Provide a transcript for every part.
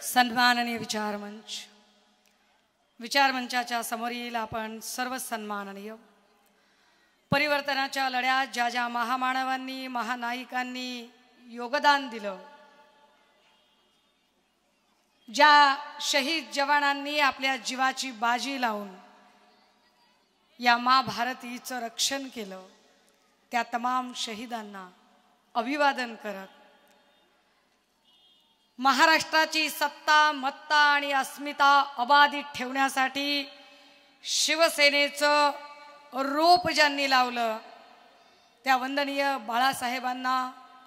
सन्माननीय विचारमंचाच्या समोरील आपण सर्व सन्माननीय परिवर्तनाच्या लढ्यात ज्या ज्या महामानवांनी महानायकांनी योगदान दिलं, ज्या शहीद जवानांनी आपल्या जीवाची बाजी लावून या महाभारतीचं रक्षण केलं, त्या तमाम शहीदांना अभिवादन करत महाराष्ट्राची सत्ता मत्ता आणि अस्मिता अबाधित ठेवण्यासाठी शिवसेनेचं रोप ज्यांनी लावलं त्या वंदनीय बाळासाहेबांना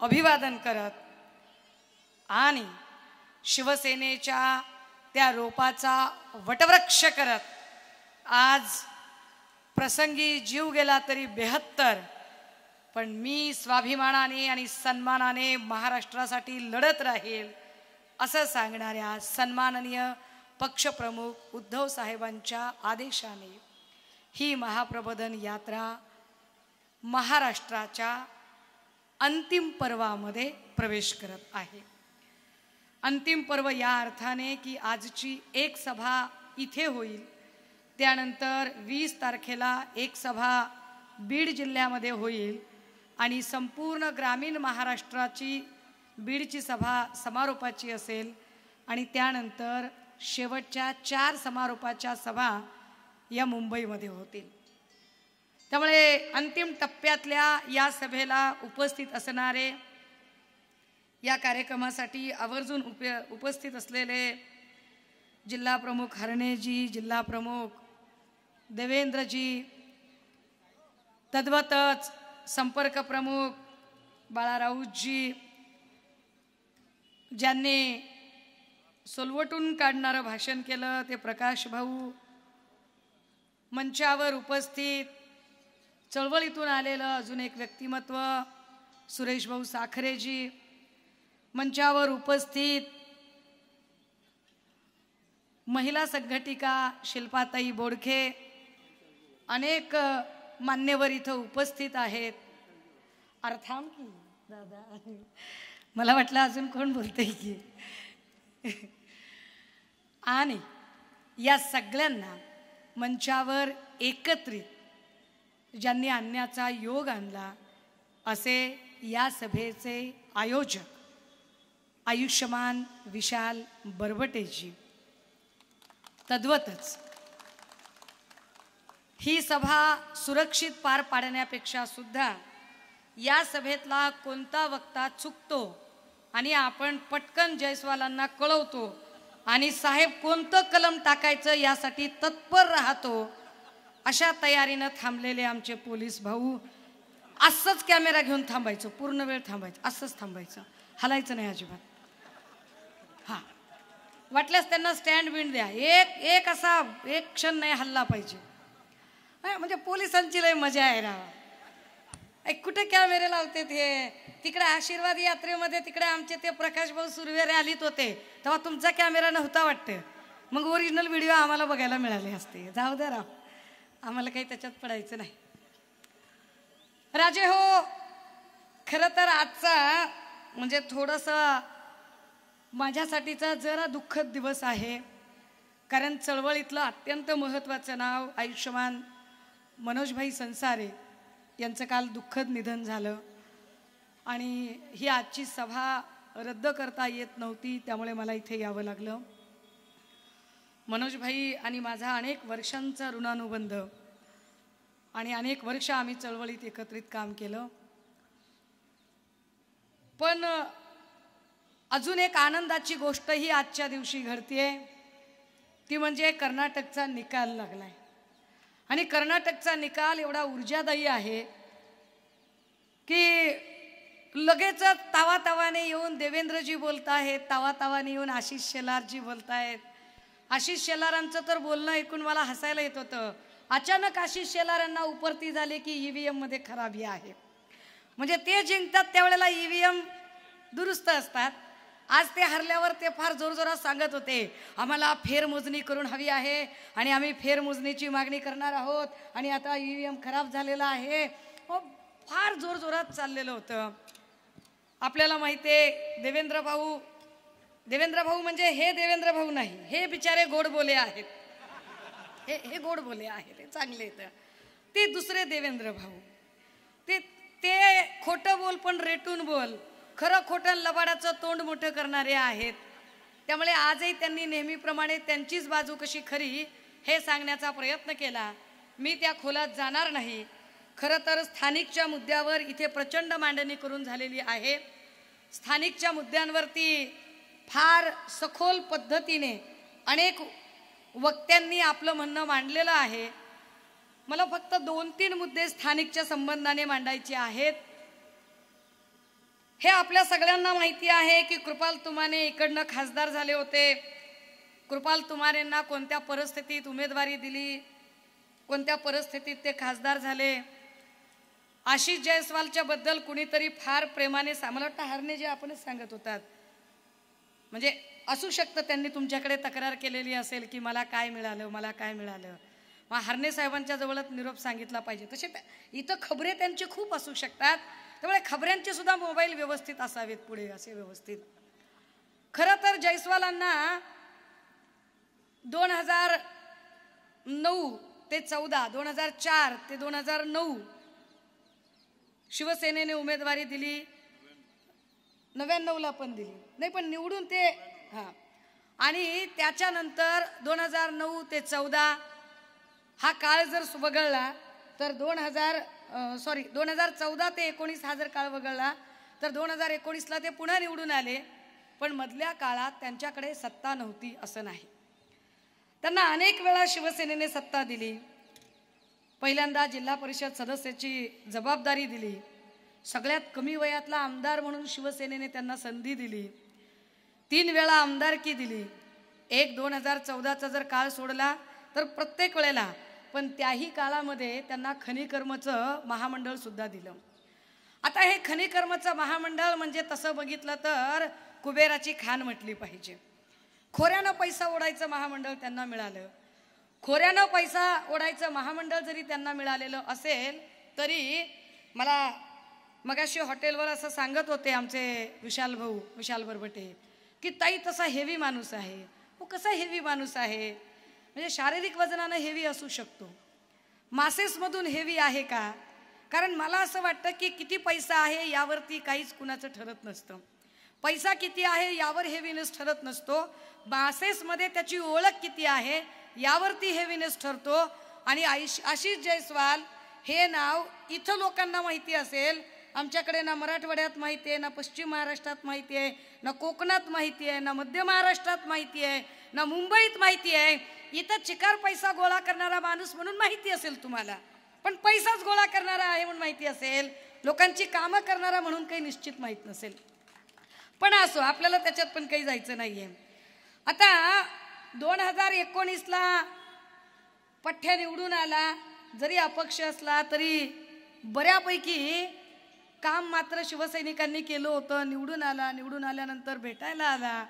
अभिवादन करत आणि शिवसेनेच्या त्या रोपाचा वटवृक्ष करत आज प्रसंगी जीव गेला तरी 72 पण मी स्वाभिमानाने आणि सन्मानाने महाराष्ट्रासाठी लढत राहील असं सांगणाऱ्या सन्माननीय पक्षप्रमुख उद्धव साहेबांच्या आदेशाने ही महाप्रबोधन यात्रा महाराष्ट्राच्या अंतिम पर्वामध्ये प्रवेश करत आहे। अंतिम पर्व या अर्थाने की आजची एक सभा इथे होईल, त्यानंतर 20 तारखेला एक सभा बीड जिल्ह्यामध्ये होईल आणि संपूर्ण ग्रामीण महाराष्ट्राची बीडची सभा समारोपाची असेल आणि त्यानंतर शेवटच्या 4 समारोपाच्या सभा या मुंबईमध्ये होतील। त्यामुळे अंतिम टप्प्यातल्या या सभेला उपस्थित असणारे, या कार्यक्रमासाठी आवर्जून उपस्थित असलेले जिल्हा प्रमुख हरणेजी, जिल्हा प्रमुख देवेंद्रजी, तद्वतच संपर्क प्रमुख बाळाराऊजी, ज्यांनी सोलवटून काढणारं भाषण केलं ते प्रकाश भाऊ, मंचावर उपस्थित चळवळीतून आलेलं अजून एक व्यक्तिमत्व सुरेश भाऊ साखरेजी, मंचावर उपस्थित महिला संघटिका शिल्पाताई बोडखे, अनेक मान्यवर इथं उपस्थित आहेत। अर्थाम की दादा, मला वाटलं अजून कोण बोलतंय की आणि या सगळ्यांना मंचावर एकत्रित ज्यांनी आणण्याचा योग आणला असे या सभेचे आयोजक आयुष्यमान विशाल बरबटेजी, तद्वतच ही सभा सुरक्षित पार पाडण्यापेक्षा सुद्धा या सभेतला कोणता वक्ता चुकतो आणि आपण पटकन जयस्वालांना कळवतो आणि साहेब कोणतं कलम टाकायचं यासाठी तत्पर राहतो, अशा तयारीनं थांबलेले आमचे पोलीस भाऊ, असंच कॅमेरा घेऊन थांबायचं, पूर्ण वेळ थांबायचं, असंच थांबायचं, हलायचं नाही अजिबात। हां, वाटल्यास त्यांना स्टँड बिंड द्या, एक असा एक क्षण नाही हल्ला पाहिजे, म्हणजे पोलिसांची लय मजा आहे राव। कुठे कॅमेरे लावते ते, तिकडे आशीर्वाद यात्रेमध्ये तिकडे आमचे ते प्रकाश भाऊ सुरवेरे आलीत होते तेव्हा तुमचा कॅमेरा नव्हता वाटतं, मग ओरिजिनल व्हिडिओ आम्हाला बघायला मिळाले असते। जाऊ द्या राव, आम्हाला काही त्याच्यात पडायचं नाही। राजे हो, खरं तर आजचा म्हणजे थोडंसं माझ्यासाठीचा जरा दुःखद दिवस आहे, कारण चळवळीतलं अत्यंत महत्त्वाचं नाव आयुष्यमान मनोजभाई संसारे यांचं काल दुःखद निधन झालं आणि ही आजची सभा रद्द करता येत नव्हती, त्यामुळे मला इथे यावं लागलं। मनोजभाई आणि माझा अनेक वर्षांचा ऋणानुबंध आणि अनेक वर्ष आम्ही चळवळीत एकत्रित काम केलं, पण अजून एक आनंदाची गोष्ट ही आजच्या दिवशी घडतेय, ती म्हणजे कर्नाटकचा निकाल लागलाय आणि कर्नाटकचा निकाल एवढा ऊर्जादायी आहे की लगेचच तावातावाने येऊन देवेंद्रजी बोलत आहेत, तावातावाने येऊन आशिष शेलारजी बोलत आहेत। आशिष शेलारांचं तर बोलणं ऐकून मला हसायला येत होतं। अचानक आशिष शेलारांना उपरती झाले की ईव्हीएम मध्ये खराबी आहे, म्हणजे ते जिंकतात त्यावेळेला ईव्हीएम दुरुस्त असतात। आज ते हरल्यावर ते फार जोरजोरात सांगत होते, आम्हाला फेरमोजणी करून हवी आहे आणि आम्ही फेरमोजणीची मागणी करणार आहोत आणि आता ईव्हीएम खराब झालेला आहे, फार जोरजोरात चाललेलं होतं। आपल्याला माहिती आहे देवेंद्र भाऊ देवेंद्र भाऊ म्हणजे हे देवेंद्र भाऊ नाही, हे बिचारे गोड बोले आहेत, हे गोड बोले आहेत, हे चांगले आहेत. ते दुसरे देवेंद्र भाऊ, ते ते खोटं बोल पण रेटून बोल, खरं खोटं लबाडाचं तोंड मोठं करणारे आहेत. त्यामुळे आजही त्यांनी नेहमीप्रमाणे त्यांचीच बाजू कशी खरी हे सांगण्याचा प्रयत्न केला. मी त्या खोलात जाणार नाही. खरं तर स्थानिकच्या मुद्द्यावर इथे प्रचंड मांडणी करून झालेली आहे. स्थानिकच्या मुद्द्यांवरती फार सखोल पद्धतीने अनेक वक्त्यांनी आपलं म्हणणं मांडलेलं आहे. मला फक्त 2-3 मुद्दे स्थानिकच्या संबंधाने मांडायचे आहेत. हे आपल्या सगळ्यांना माहिती आहे की कृपाल तुमाने इकडनं खासदार झाले होते. कृपाल तुमानेंना कोणत्या परिस्थितीत उमेदवारी दिली, कोणत्या परिस्थितीत ते खासदार झाले. आशिष जयस्वालच्या बद्दल कुणीतरी फार प्रेमाने मला वाटतं हरणे जे आपणच सांगत होतात, म्हणजे असू शकतं त्यांनी तुमच्याकडे तक्रार केलेली असेल की मला काय मिळालं, मला काय मिळालं. मग हरणे साहेबांच्या जवळच निरोप सांगितला पाहिजे. तसे इथं खबरे त्यांचे खूप असू शकतात. त्यामुळे खबऱ्यांचे सुद्धा मोबाईल व्यवस्थित असावेत पुढे असे व्यवस्थित. खरं तर जयस्वालांना 2009 ते 14, 2004 ते 2009 शिवसेनेने उमेदवारी दिली. 99ला पण दिली नाही, पण निवडून ते आणि त्याच्यानंतर 2009 ते 14 हा काळ जर वगळला तर 2014 ते 19 हा जर काळ वगळला तर 2019ला ते पुन्हा निवडून आले. पण मधल्या काळात त्यांच्याकडे सत्ता नव्हती असं नाही. त्यांना अनेक वेळा शिवसेनेने सत्ता दिली. पहिल्यांदा जिल्हा परिषद सदस्याची जबाबदारी दिली. सगळ्यात कमी वयातला आमदार म्हणून शिवसेनेने त्यांना संधी दिली. 3 वेळा आमदारकी दिली. 2014चा जर काळ सोडला तर प्रत्येक वेळेला, पण त्याही काळामध्ये त्यांना खनिकर्मचं महामंडळ सुद्धा दिलं. आता हे खनिकर्मचं महामंडळ म्हणजे तसं बघितलं तर कुबेराची खाण म्हटली पाहिजे. खोऱ्यानं पैसा ओढायचं महामंडळ त्यांना मिळालं. खोऱ्यानं पैसा ओढायचं महामंडळ जरी त्यांना मिळालेलं असेल तरी मला मगाशी हॉटेलवर असं सांगत होते आमचे विशाल बरबटे की ताई तसा हेवी माणूस आहे. हो, कसा हेवी माणूस आहे म्हणजे शारीरिक वजनानं हेवी असू शकतो. मासेसमधून हेवी आहे का? कारण मला असं वाटतं की किती पैसा आहे यावरती काहीच कुणाचं ठरत नसतं. पैसा किती आहे यावर हेवीनेस ठरत नसतो. मासेसमध्ये त्याची ओळख किती आहे यावरती हेवीनेस ठरतो. आणि आशिष जयस्वाल हे नाव इथं लोकांना माहिती असेल, आमच्याकडे ना मराठवाड्यात माहिती आहे, ना पश्चिम महाराष्ट्रात माहिती आहे, ना कोकणात माहिती आहे, ना मध्य महाराष्ट्रात माहिती आहे, ना मुंबईत माहिती आहे. इथं चिकार पैसा गोळा करणारा माणूस म्हणून माहिती असेल तुम्हाला, पण पैसाच गोळा करणारा आहे म्हणून माहिती असेल. लोकांची कामं करणारा म्हणून काही निश्चित माहीत नसेल. पण असो, आपल्याला त्याच्यात पण काही जायचं नाहीये. आता 2019ला पठ्ठ्या निवडून आला, जरी अपक्ष असला तरी बऱ्यापैकी काम मात्र शिवसैनिकांनी केलं होतं. निवडून आल्यानंतर भेटायला आला.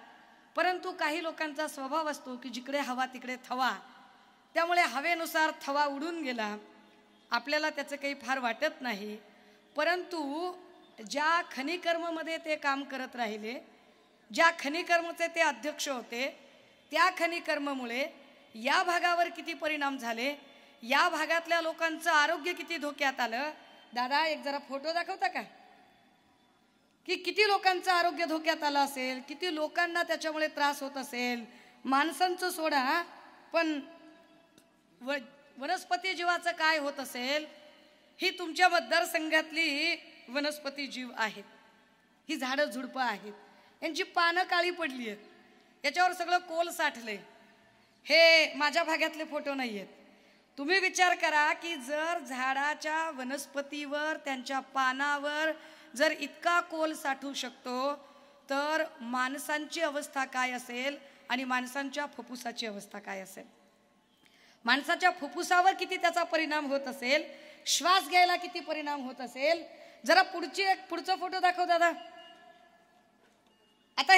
परंतु काही लोकांचा स्वभाव असतो की जिकडे हवा तिकडे थवा. त्यामुळे हवेनुसार थवा उडून गेला. आपल्याला त्याचं काही फार वाटत नाही. परंतु ज्या खनिकर्ममध्ये ते काम करत राहिले, ज्या खनिकर्मचे ते अध्यक्ष होते, त्या खनिकर्ममुळे या भागावर किती परिणाम झाले, या भागातल्या लोकांचं आरोग्य किती धोक्यात आलं. दादा एक जरा फोटो दाखवता का की किती लोकांचं आरोग्य धोक्यात आलं असेल, किती लोकांना त्याच्यामुळे त्रास होत असेल. माणसांचं सोडा, पण वनस्पती जीवाचं काय होत असेल. ही तुमच्या मतदारसंघातली वनस्पती जीव आहेत. ही झाडं झुडपं आहेत, यांची पानं काळी पडली आहेत, याच्यावर सगळं कोल साठलंय. हे माझ्या भागातले फोटो नाही आहेत. तुम्ही विचार करा की जर झाडाच्या वनस्पतीवर, त्यांच्या पानावर जर इतका कोल साठू शकतो तर माणसांची अवस्था काय असेल आणि माणसांच्या फुफ्फुसाची अवस्था काय असेल. माणसाच्या फुफ्फुसावर किती त्याचा परिणाम होत असेल, श्वास घ्यायला किती परिणाम होत असेल. जरा पुढचा फोटो दाखव दादा. आता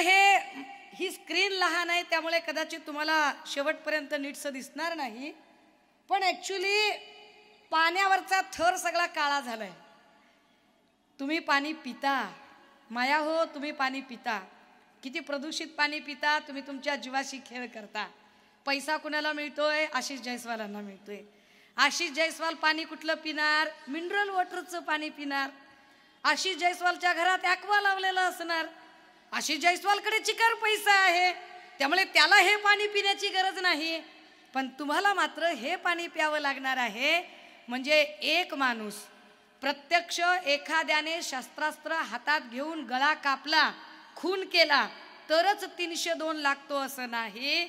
ही स्क्रीन लहान आहे त्यामुळे कदाचित तुम्हाला शेवटपर्यंत नीटसं दिसणार नाही, पण ऍक्च्युली पाण्यावरचा थर सगळा काळा झालाय. तुम्ही पाणी पिता, माया हो, तुम्ही पाणी पिता. किती प्रदूषित पाणी पिता तुम्ही, तुमच्या जीवाशी खेळ करता. पैसा कुणाला मिळतोय? आशिष जयस्वालांना मिळतोय. आशिष जयस्वाल पाणी कुठलं पिणार? मिनरल वॉटरचं पाणी पिणार. आशिष जयस्वालच्या घरात ॲक्वा लावलेला असणार. आशिष जयस्वालकडे चिकार पैसा आहे, त्यामुळे त्याला हे पाणी पिण्याची गरज नाही. पण तुम्हाला मात्र हे पाणी प्यावं लागणार आहे. म्हणजे एक माणूस प्रत्यक्ष एखाद्याने शस्त्रास्त्र हातात घेऊन गळा कापला, खून केला तरच 302 लागतो असं नाही.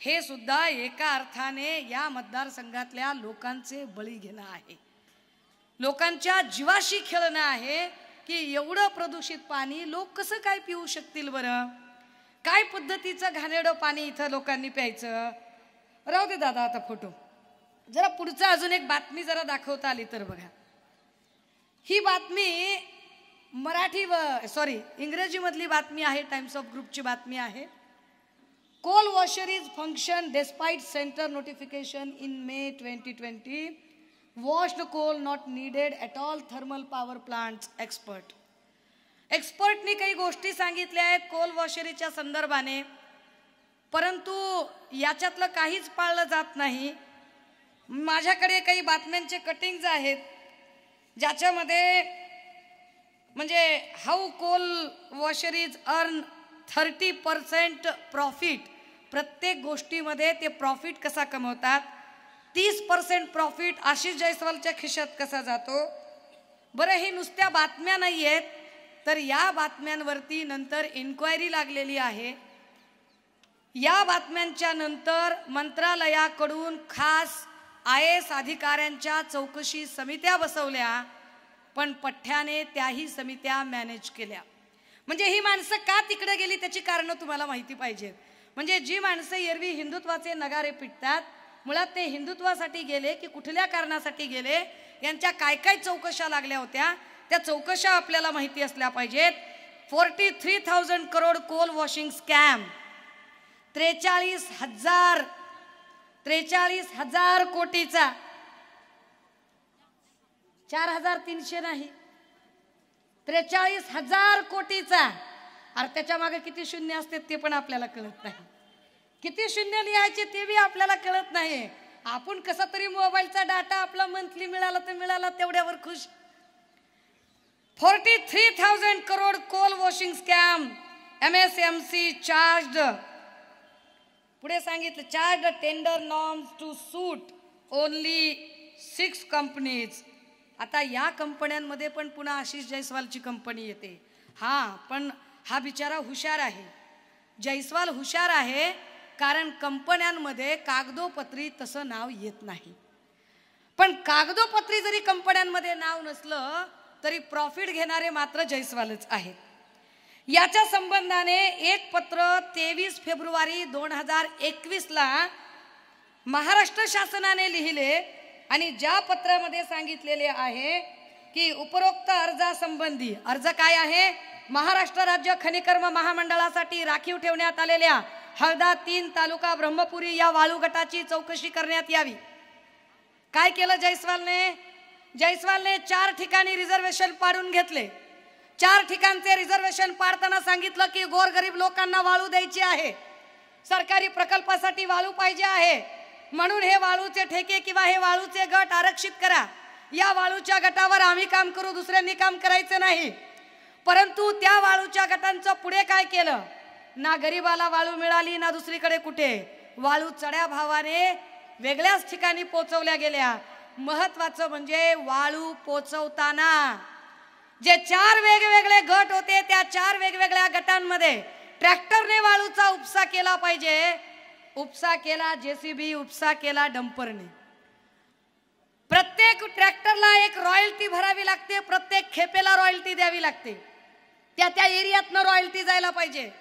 हे सुद्धा एका अर्थाने या मतदारसंघातल्या लोकांचे बळी घेणं आहे, लोकांच्या जीवाशी खेळणं आहे. की एवढं प्रदूषित पाणी लोक कसं काय पिऊ शकतील बरं? काय पद्धतीचं घाणेरडं पाणी इथं लोकांनी प्यायचं? राहू दे दादा आता फोटो. जरा पुढचा अजून एक बातमी जरा दाखवता आली तर बघा. ही बातमी इंग्रजी मधली बातमी आहे, टाइम्स ऑफ ग्रुपची बातमी आहे. Coal washeries function despite centre notification in May 2020. Washed coal not needed at all thermal power plants. एक्सपर्टनी काही गोष्टी सांगितल्या आहेत कोल वॉशरीच्या संदर्भाने, परंतु याच्यातलं काहीच पाळलं जात नाही. माझ्याकडे काही बातम्यांचे कटिंग्ज आहेत ज्याच्यामध्ये म्हणजे how Coal washeries earn 30% profit. प्रत्येक गोष्टीमध्ये ते प्रॉफिट कसा कमवतात. 30% प्रॉफिट आशिष जयस्वालच्या खिशात कसा जातो. बरं, हे नुसत्या बातम्या नाही आहेत, तर या बातम्यांवरती नंतर इन्क्वायरी लागलेली आहे. या बातम्यांच्या नंतर मंत्रालयाकडून खास IAS अधिकाऱ्यांच्या चौकशी समित्या बसवल्या, पण पठ्ठ्याने त्याही समित्या मॅनेज केल्या. म्हणजे ही माणसं का तिकडे गेली त्याची कारणं तुम्हाला माहिती पाहिजेत. म्हणजे जी माणसं एरवी हिंदुत्वाचे नगारे पिटतात, मुळात ते हिंदुत्वासाठी गेले की कुठल्या कारणासाठी गेले, यांच्या काय काय चौकशा लागल्या होत्या त्या चौकशा आपल्याला माहिती असल्या पाहिजेत. 43,000 करोड कोल वॉशिंग स्कॅम, 43,000 कोटीचा, 4,300 नाही, 43,000 कोटीचा. अरे त्याच्या मागे किती शून्य असते ते पण आपल्याला कळत नाही. किती शून्य लिहायचे ते बी आपल्याला कळत नाही. आपण कसा तरी मोबाईलचा डाटा आपला मंथली मिळाला तर मिळाला तेवढ्यावर खुश. 43,000 crore coal washing scam. MSMC charged, पुढे सांगितलं, charged tender norms to suit only 6 companies. आता या कंपन्यांमध्ये पण पुन्हा आशिष जयस्वालची कंपनी येते. पण हा बिचारा हुशार आहे. जयस्वाल हुशार आहे कारण कंपन्यांमध्ये कागदोपत्री तसं नाव येत नाही. पण कागदोपत्री जरी कंपन्यांमध्ये नाव नसलं तरी प्रॉफिट घेणारे मात्र जयस्वालच आहेत. याच्या संबंधाने एक पत्र 23 फेब्रुवारी 2021 महाराष्ट्र शासनाने लिहिले आणि ज्या पत्रामध्ये सांगितलेले आहे की उपरोक्त अर्जासंबंधी, अर्ज काय आहे, महाराष्ट्र राज्य खनिकर्म महामंडळासाठी राखीव ठेवण्यात आलेल्या हळदा 3 तालुका ब्रह्मपुरी या वाळू गटाची चौकशी करण्यात यावी. काय केलं जयस्वालने 4 ठिकाणी रिझर्वेशन पाडून घेतले. 4 ठिकाणचे रिझर्वेशन पाडताना सांगितलं की गोरगरीब लोकांना वाळू द्यायची आहे, सरकारी प्रकल्पासाठी वाळू पाहिजे आहे, म्हणून हे वाळूचे ठेके किंवा हे वाळूचे गट आरक्षित करा. या वाळूच्या गटावर आम्ही काम करू, दुसऱ्यांनी काम करायचं नाही. परंतु त्या वाळूच्या गटांचं पुढे काय केलं, ना गरीबाला वाळू मिळाली ना दुसरीकडे कुठे. वाळू चढ्या भावाने वेगळ्याच ठिकाणी पोचवल्या गेल्या. महत्वाचं म्हणजे वाळू पोचवताना जे 4 वेगवेगळे गट होते त्या 4 वेगवेगळ्या गटांमध्ये ट्रॅक्टरने वाळूचा उपसा केला पाहिजे. उपसा केला JCB, उपसा केला डंपरने. प्रत्येक ट्रॅक्टरला एक रॉयल्टी भरावी लागते, प्रत्येक खेपेला रॉयल्टी द्यावी लागते. त्या एरियातनं रॉयल्टी जायला पाहिजे.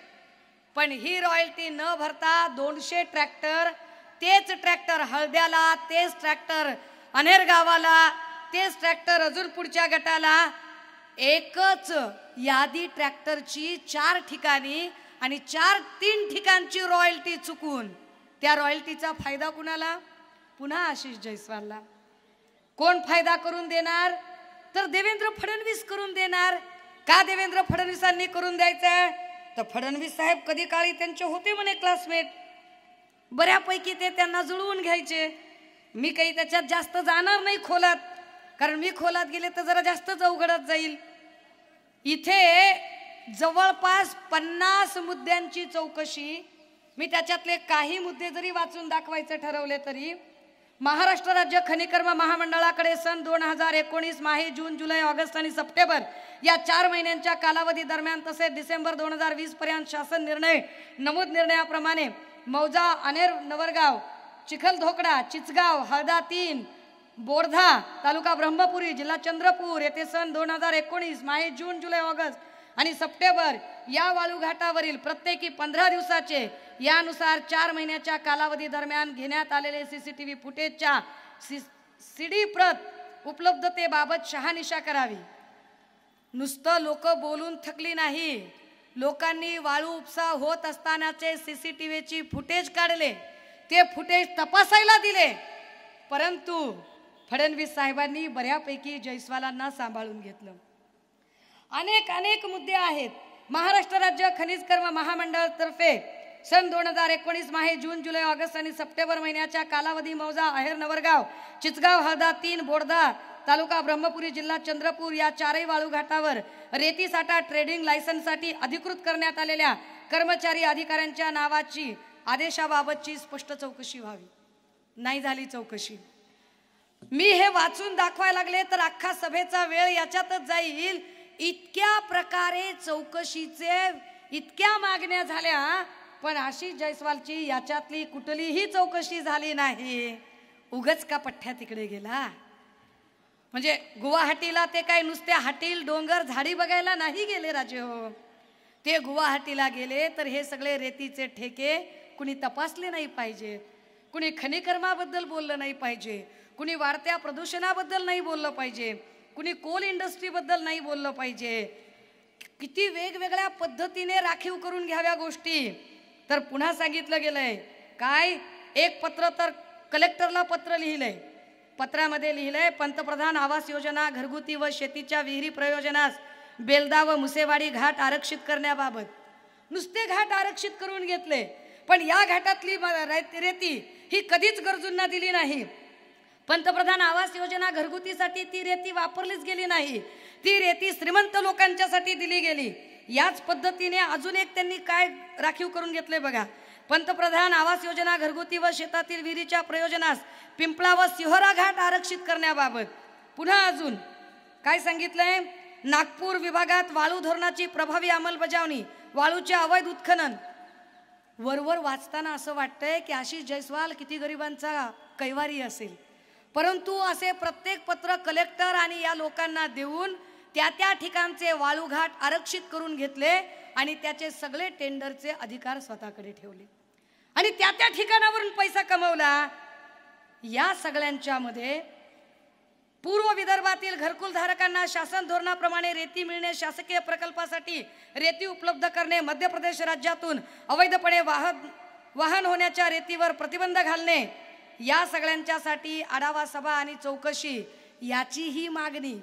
पण ही रॉयल्टी न भरता 200 ट्रॅक्टर, तेच ट्रॅक्टर हळद्याला, तेच ट्रॅक्टर अनेर गावाला, तेच ट्रॅक्टर अजून पुढच्या गटाला, एकच यादी ट्रॅक्टरची 4 ठिकाणी आणि 3 ठिकाणची रॉयल्टी चुकून. त्या रॉयल्टीचा फायदा कुणाला? पुन्हा आशिष जयस्वालला. कोण फायदा करून देणार? तर देवेंद्र फडणवीस करून देणार. का देवेंद्र फडणवीसांनी करून द्यायचं? तर फडणवीस साहेब कधी काळी त्यांचे होते म्हणे क्लासमेट, बऱ्यापैकी ते त्यांना जुळवून घ्यायचे. मी काही त्याच्यात जास्त जाणार नाही खोलात, कारण मी खोलात गेले तर जरा जास्तच अवघडत जाईल. इथे जवळपास 50 मुद्द्यांची चौकशी, मी त्याच्यातले काही मुद्दे जरी वाचून दाखवायचे ठरवले तरी महाराष्ट्र राज्य खनिकर्म महामंडळाकडे सन 2019 माहे, जून, जुलै, ऑगस्ट आणि सप्टेंबर या 4 महिन्यांच्या कालावधी दरम्यान तसेच डिसेंबर 2020 पर्यंत शासन नमूद निर्णयाप्रमाणे मौजा, अनेर, नवरगाव, चिखलधोकडा, चिचगाव, हळदा 3, बोरधा, तालुका ब्रह्मपुरी, जिल्हा चंद्रपूर येथे सन 2019 माहे, जून, जुलै, ऑगस्ट आणि सप्टेंबर या वाळूघाटावरील प्रत्येकी 15 दिवसाचे यानुसार 4 महिन्याच्या कालावधी दरम्यान घेण्यात आलेले सीसीटीव्ही फुटेजच्या सीडी प्रत उपलब्धतेबाबत शहानिशा करावी. नुसतं लोक बोलून थकली नाही, लोकांनी वाळू उपसा होत असतानाचे सीसीटीव्हीची फुटेज काढले, ते फुटेज तपासायला दिले. परंतु फडणवीस साहेबांनी बऱ्यापैकी जयस्वालांना सांभाळून घेतलं. अनेक मुद्दे आहेत. महाराष्ट्र राज्य खनिज कर्म महामंडळ तर्फे सन 2019 माहे, जून, जुलै, ऑगस्ट आणि सप्टेंबर महिन्याच्या कालावधी मौजा, अहेर, नवरगाव, चिचगाव, हळदा 3, बोरधा, तालुका ब्रह्मपुरी, जिल्हा चंद्रपूर या 4ही वाळूघाटावर रेती साठा ट्रेडिंग लायसन्ससाठी अधिकृत करण्यात आलेल्या कर्मचारी अधिकाऱ्यांच्या नावाची आदेशाबाबतची स्पष्ट चौकशी व्हावी. नाही झाली चौकशी. मी हे वाचून दाखवायला लागले तर अख्खा सभेचा वेळ याच्यातच जाईल. इतक्या प्रकारे चौकशीचे इतक्या मागण्या झाल्या, पण आशिष जयस्वालची याच्यातली कुठलीही चौकशी झाली नाही. उगच का पठ्ठ्या तिकडे गेला. म्हणजे गुवाहाटीला ते काय नुसते हाटील, डोंगर, झाडी बघायला नाही गेले राजे हो. ते गुवाहाटीला गेले तर हे सगळे रेतीचे ठेके कुणी तपासले नाही पाहिजे, कुणी खनिकर्माबद्दल बोललं नाही पाहिजे, कुणी वाढत्या प्रदूषणाबद्दल नाही बोललं पाहिजे, कुणी कोल इंडस्ट्रीबद्दल नाही बोललं पाहिजे. किती वेगवेगळ्या पद्धतीने राखीव करून घ्याव्या गोष्टी. तर पुन्हा सांगितलं गेलंय काय, एक पत्र तर कलेक्टरला पत्र लिहिलंय. पत्रामध्ये लिहिलंय पंतप्रधान आवास योजना घरगुती व शेतीच्या विहिरी प्रयोजनास बेलदा व मुसेवाडी घाट आरक्षित करण्याबाबत. नुसते घाट आरक्षित करून घेतले, पण या घाटातली रेती ही कधीच गरजूंना दिली नाही. पंतप्रधान आवास योजना घरगुतीसाठी ती रेती वापरलीच गेली नाही. ती रेती श्रीमंत लोकांच्यासाठी दिली गेली. याच पद्धतीने अजून एक त्यांनी काय राखीव करून घेतले बघा. पंतप्रधान आवास योजना घरगुती व शेतातील विहिरीच्या प्रयोजनास पिंपळा व सिहोरा घाट आरक्षित करण्याबाबत. पुन्हा अजून काय सांगितलंय, नागपूर विभागात वाळू धोरणाची प्रभावी अंमलबजावणी, वाळूचे अवैध उत्खनन. वरवर वाचताना असं वाटतंय की आशिष जयस्वाल किती गरिबांचा कैवारी असेल, परंतु असे प्रत्येक पत्र कलेक्टर आणि या लोकांना देऊन त्या ठिकाणचे वाळूघाट आरक्षित करून घेतले आणि त्याचे सगळे टेंडरचे अधिकार स्वतःकडे ठेवले आणि त्या ठिकाणावरून पैसा कमवला. या सगळ्यांच्या मध्ये पूर्व विदर्भातील घरकुल धारकांना शासन धोरणाप्रमाणे रेती मिळणे, शासकीय प्रकल्पासाठी रेती उपलब्ध करणे, मध्य प्रदेश राज्यातून अवैधपणे वाहन होण्याच्या रेतीवर प्रतिबंध घालणे, या सगळ्यांच्यासाठी आढावा सभा आणि चौकशी याची ही मागणी.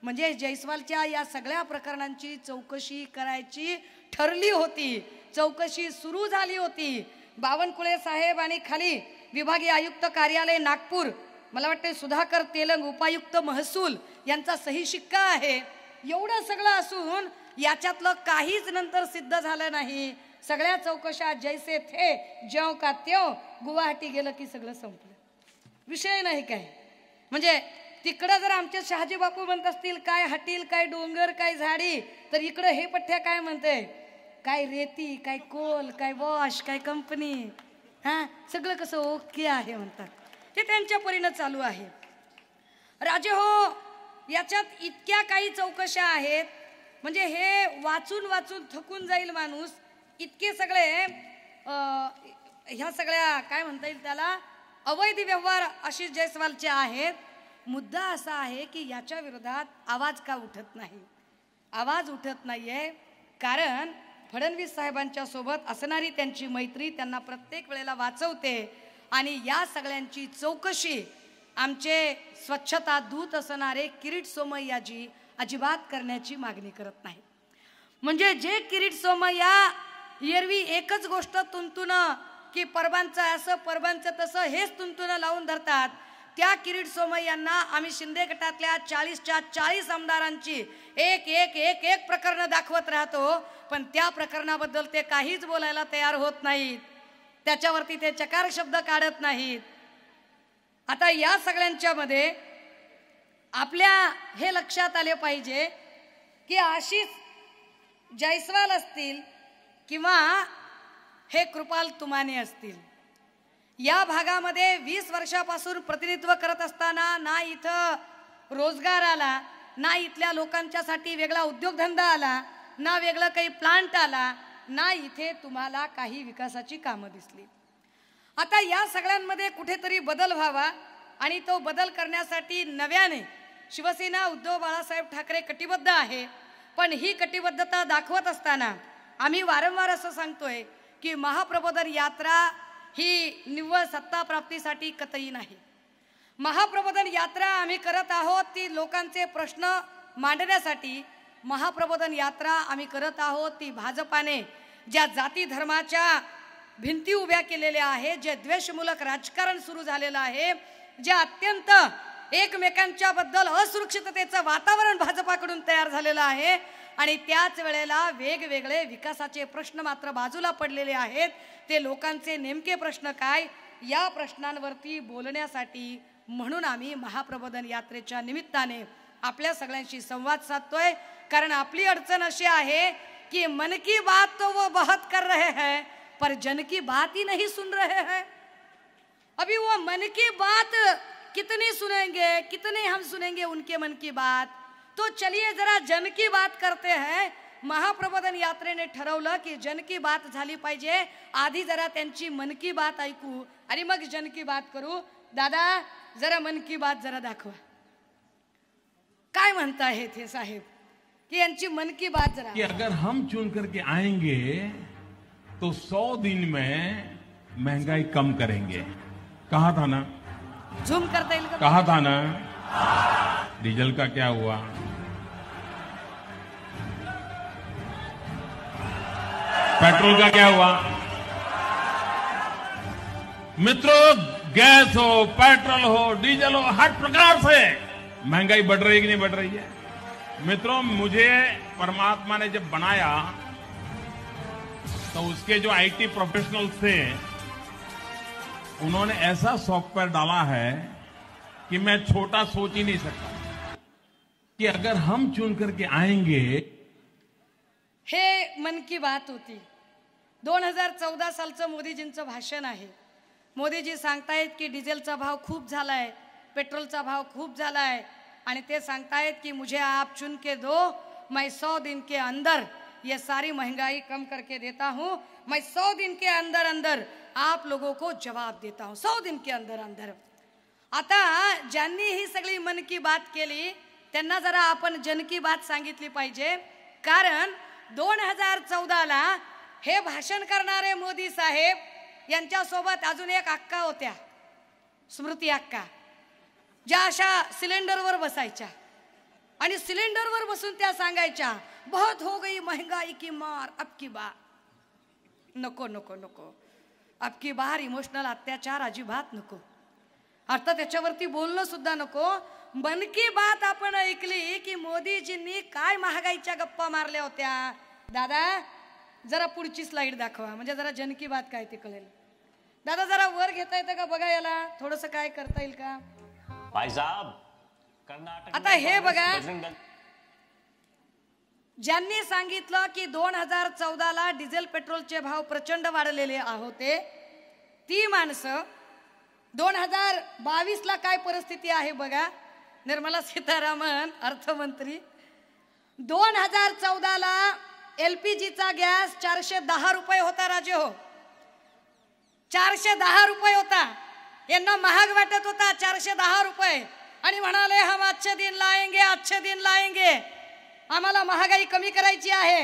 म्हणजे जयस्वालच्या या सगळ्या प्रकरणांची चौकशी करायची ठरली होती. चौकशी सुरू झाली होती. बावनकुळे साहेब आणि खाली विभागीय आयुक्त कार्यालय नागपूर, मला वाटते सुधाकर तेलंग उपायुक्त महसूल यांचा सही शिक्का आहे. एवढं सगळं असून याच्यातलं काहीच नंतर सिद्ध झालं नाही. सगळ्या चौकशा जैसे थे ज्यों का त्यों, गुवाहाटी गेलं की सगळं संपलं, विषय नाही काय. म्हणजे तिकडं जर आमचे शहाजी बापू म्हणत असतील काय हाटील, काय डोंगर, काय झाडी, तर इकडं हे पठ्ठ्या काय म्हणते, काय रेती, काय कोल, काय वॉश, काय कंपनी, हा सगळं कसं ओके आहे म्हणतात. ते त्यांच्या परीनं चालू आहे. राजे हो, याच्यात इतक्या काही चौकशा आहेत म्हणजे हे वाचून वाचून थकून जाईल माणूस. इतके सगळे ह्या सगळ्या काय म्हणता येईल त्याला अवैध व्यवहार आशिष जयस्वालचे आहेत. मुद्दा असा आहे की याच्या विरोधात आवाज का उठत नाही. आवाज उठत नाहीये कारण फडणवीस साहेबांच्या सोबत असणारी त्यांची मैत्री त्यांना प्रत्येक वेळेला वाचवते आणि या सगळ्यांची चौकशी आमचे स्वच्छता दूत असणारे किरीट सोमय्याजी अजिबात करण्याची मागणी करत नाही. म्हणजे जे किरीट सोमय्या एरवी एकच गोष्ट तुंतुन की परबांचं असं परबांचं तसं हेच तुंतुन लावून धरतात, त्या किरीट सोमय्यांना आम्ही शिंदे गटातल्या 40च्या 40 आमदारांची एक एक एक एक प्रकरण दाखवत राहतो, पण त्या प्रकरणाबद्दल ते काहीच बोलायला तयार होत नाहीत, त्याच्यावरती ते चकार शब्द काढत नाहीत. आता या सगळ्यांच्या मध्ये आपल्या हे लक्षात आले पाहिजे की आशिष जयस्वाल असतील किंवा हे कृपाल तुमाने असतील, या भागामध्ये 20 वर्षापासून प्रतिनिधित्व करत असताना ना इथं रोजगार आला, ना इथल्या लोकांच्यासाठी वेगळा उद्योगधंदा आला, ना वेगळं काही प्लांट आला, ना इथे तुम्हाला काही विकासाची कामं दिसली. आता या सगळ्यांमध्ये कुठेतरी बदल व्हावा आणि तो बदल करण्यासाठी नव्याने शिवसेना उद्धव बाळासाहेब ठाकरे कटिबद्ध आहे. पण ही कटिबद्धता दाखवत असताना आम्ही वारंवार असं सांगतोय की महाप्रबोधन यात्रा ही निव्वळ सत्ता प्राप्तीसाठी कतई नाही. महाप्रबोधन यात्रा आम्ही करत आहोत ती लोकांचे प्रश्न मांडण्यासाठी. महाप्रबोधन यात्रा आम्ही करत आहोत ती भाजपाने ज्या जाती धर्माच्या भिंती उभ्या केलेल्या आहेत, जे द्वेषमूलक राजकारण सुरू झालेलं आहे, जे अत्यंत एकमेकांच्या बद्दल असुरक्षिततेचं वातावरण भाजपाकडून तयार झालेलं आहे आणि त्याच वेळेला वेगवेगळे विकासाचे प्रश्न मात्र बाजूला पडलेले आहेत. ते लोकांचे नेमके प्रश्न काय या प्रश्नांवरती बोलण्यासाठी म्हणून आम्ही महाप्रबोधन यात्रेच्या निमित्ताने आपल्या सगळ्यांशी संवाद साधतोय. कारण आपली अडचण अशी आहे कि मन की बात तो वो बहुत कर रहे हैं पर जन की बात ही नहीं सुन रहे हैं. अभी वो मन की बात कितनी सुनेंगे, कितने हम सुनेंगे उनके मन की बात. तो चलिए जरा जन की बात करते हैं. महाप्रबोधन यात्रेने ठरवलं की जन की बात झाली पाहिजे, आधी जरा त्यांची मन की बात ऐकू आणि मग जन की बात करू. दादा जरा मन की बात जरा दाखवा, काय म्हणतायत हे साहेब कि यांची मन की बात जरा. कि अगर हम चुन करके आएंगे तो 100 दिन में महंगाई कम करेंगे. कहा था ना, झूम करता येईल का? कहा था ना. डीजल का क्या हुआ, पेट्रोल का क्या हुआ. मित्रों, गैस हो, पेट्रोल हो, डीजल हो, हर प्रकार से महंगाई बढ़ रही है कि नहीं बढ़ रही है. मित्रों, मुझे परमात्मा ने जब बनाया तो उसके जो आईटी प्रोफेशनल्स थे उन्होंने ऐसा सॉफ्टवेयर डाला है कि मैं छोटा सोच ही नहीं सकता कि अगर हम चुन करके आएंगे. हे मन की बात होती. 2014 सालचं मोदीजींचं भाषण आहे. मोदीजी सांगतायत की डिझेलचा भाव खूप झालाय, पेट्रोलचा भाव खूप झालाय आणि ते सांगतायत कि मुझे आप चुन के दो, मैं 100 दिन के अंदर ये सारी महंगाई कम करके देता हूं. मैं 100 दिन के अंदर अंदर आप लोगों को जवाब देता हूं. 100 दिन के अंदर अंदर. आता ज्यांनी ही सगळी मन की बात केली त्यांना जरा आपण जन की बात सांगितली पाहिजे. कारण 2014ला हे भाषण करणारे मोदी साहेब यांच्यासोबत अजून एक अक्का होत्या, स्मृती अक्का, ज्या अशा सिलेंडरवर बसायच्या आणि सिलेंडरवर बसून त्या सांगायच्या बहुत हो गई महंगाई की मार, अब की बार नको नको नको, अब की बार इमोशनल अत्याचार अजिबात नको. आता त्याच्यावरती बोलणं सुद्धा नको. मन की बात आपण ऐकली की मोदीजींनी काय महागाईच्या गप्पा मारल्या होत्या. दादा जरा पुढची स्लाइड दाखवा, म्हणजे जरा जन की बात काय ते कळेल. दादा जरा वर घेता येतं का बघा, याला थोडस काय करता येईल का भाई साहब. कर्नाटक आता हे बघा, ज्यांनी सांगितलं की 2014ला डिझेल पेट्रोलचे भाव प्रचंड वाढलेले होते ती माणसं 2022ला काय परिस्थिती आहे बघा. निर्मला सीतारामन अर्थमंत्री 2014ला एलपीजीचा गॅस 410 रुपये होता. राजे हो, 410 रुपये होता. यांना महाग वाटत होता 410 रुपये आणि म्हणाले हम अच्छे दिन लाएंगे, अच्छे दिन लाएंगे, आम्हाला महागाई कमी करायची आहे.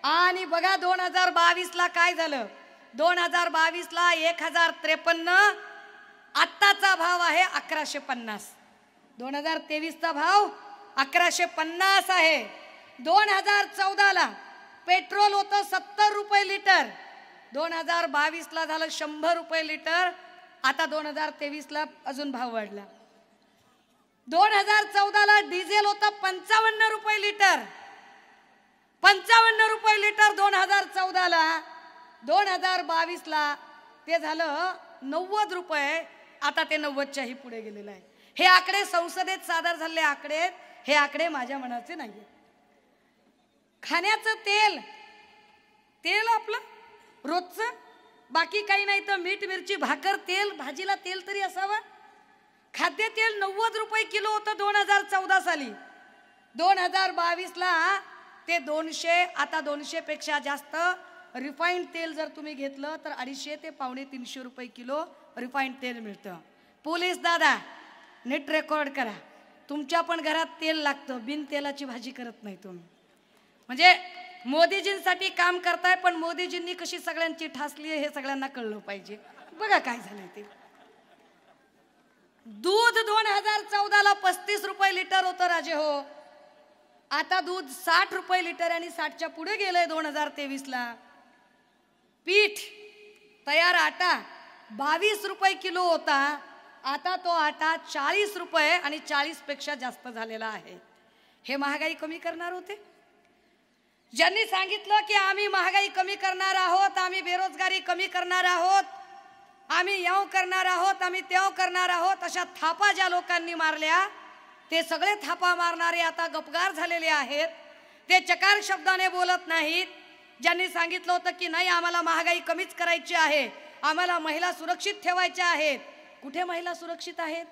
आणि बघा 2022ला काय झालं. 2022ला 1053, आत्ताचा भाव आहे 1150. 2023चा भाव 1150 आहे. 2014ला पेट्रोल होतं 70 रुपये लिटर, 2022ला झालं 100 रुपये लिटर, आता 2023ला अजून भाव वाढला. 2014ला डिझेल होतं 55 रुपये लिटर, 55 रुपये लिटर 2014ला, 2022ला ते झालं 90 रुपये, आता ते 90च्याही पुढे गेलेलं आहे. हे आकडे संसदेत सादर झालेले आकडे, हे आकडे माझ्या मनाचे नाहीये. खाण्याचं तेल, तेल आपलं रोजचं, बाकी काही नाही तर मीठ मिरची भाकर, तेल भाजीला तेल तरी असावं. खाद्यतेल 90 रुपये किलो होतं 2014 साली, 2022ला ते 200, आता 200 पेक्षा जास्त. रिफाईंड तेल जर तुम्ही घेतलं तर 250 ते 250 रुपये किलो रिफाईंड तेल मिळतं. पोलीस दादा नीट रेकॉर्ड करा, तुमच्या पण घरात तेल लागतं, बिन तेलाची भाजी करत नाही तुम्ही. म्हणजे मोदीजींसाठी काम करताय, पण मोदीजींनी कशी सगळ्यांची ठासली हे सगळ्यांना कळलं पाहिजे. बघा काय झालंय ते. दूध 2014ला 35 रुपये लिटर होतं राजे हो, आता दूध 60 रुपये लिटर आणि 60च्या पुढे गेलंय 2023ला. पीठ तयार आटा 22 रुपये किलो होता, आता तो आटा 40 रुपये आणि 40 पेक्षा जास्त झालेला आहे. हे महागाई कमी करणार होते. ज्यांनी सांगितलं की आम्ही महागाई कमी करणार आहोत, आम्ही बेरोजगारी कमी करणार आहोत, आम्ही याव करणार आहोत, आम्ही त्याव करणार आहोत, अशा थापा ज्या लोकांनी मारल्या, ते सगळे थापा मारणारे आता गपगार झालेले आहेत. ते चकार शब्दाने बोलत नाहीत. ज्यांनी सांगितलं होतं की नाही आम्हाला महागाई कमीच करायची आहे, आम्हाला महिला सुरक्षित ठेवायच्या आहेत, कुठे महिला सुरक्षित आहेत?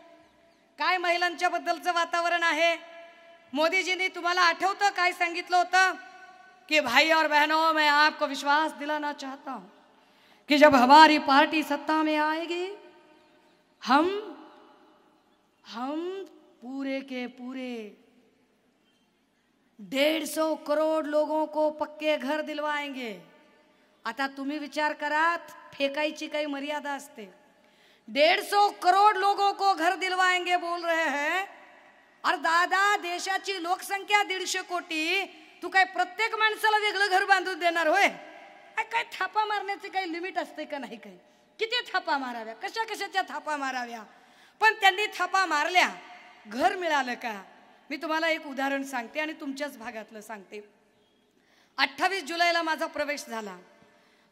काय महिलांच्या बद्दलचं वातावरण आहे? मोदीजींनी तुम्हाला आठवतं काय सांगितलं होतं कि भाई और बहनों, मैं आपको विश्वास दिलाना चाहता हूं कि जब हमारी पार्टी सत्ता में आएगी, हम पूरे के पूरे 150 करोड़ लोगों को पक्के घर दिलवाएंगे. आता तुम्ही विचार करा, फेकायची काही मर्यादा असते. 150 करोड़ लोगों को घर दिलवाएंगे बोल रहे हैं. और दादा, देशाची लोकसंख्या 150 कोटी, तू काय प्रत्येक माणसाला वेगळं घर बांधून देणार होय? काय थापा मारण्याचे काही लिमिट असते का नाही? काही किती थापा माराव्या, कशा कशाच्या थापा माराव्या? पण त्यांनी थापा मारल्या, घर मिळालं का? मी तुम्हाला एक उदाहरण सांगते आणि तुमच्याच भागातलं सांगते. 28 जुलैला माझा प्रवेश झाला.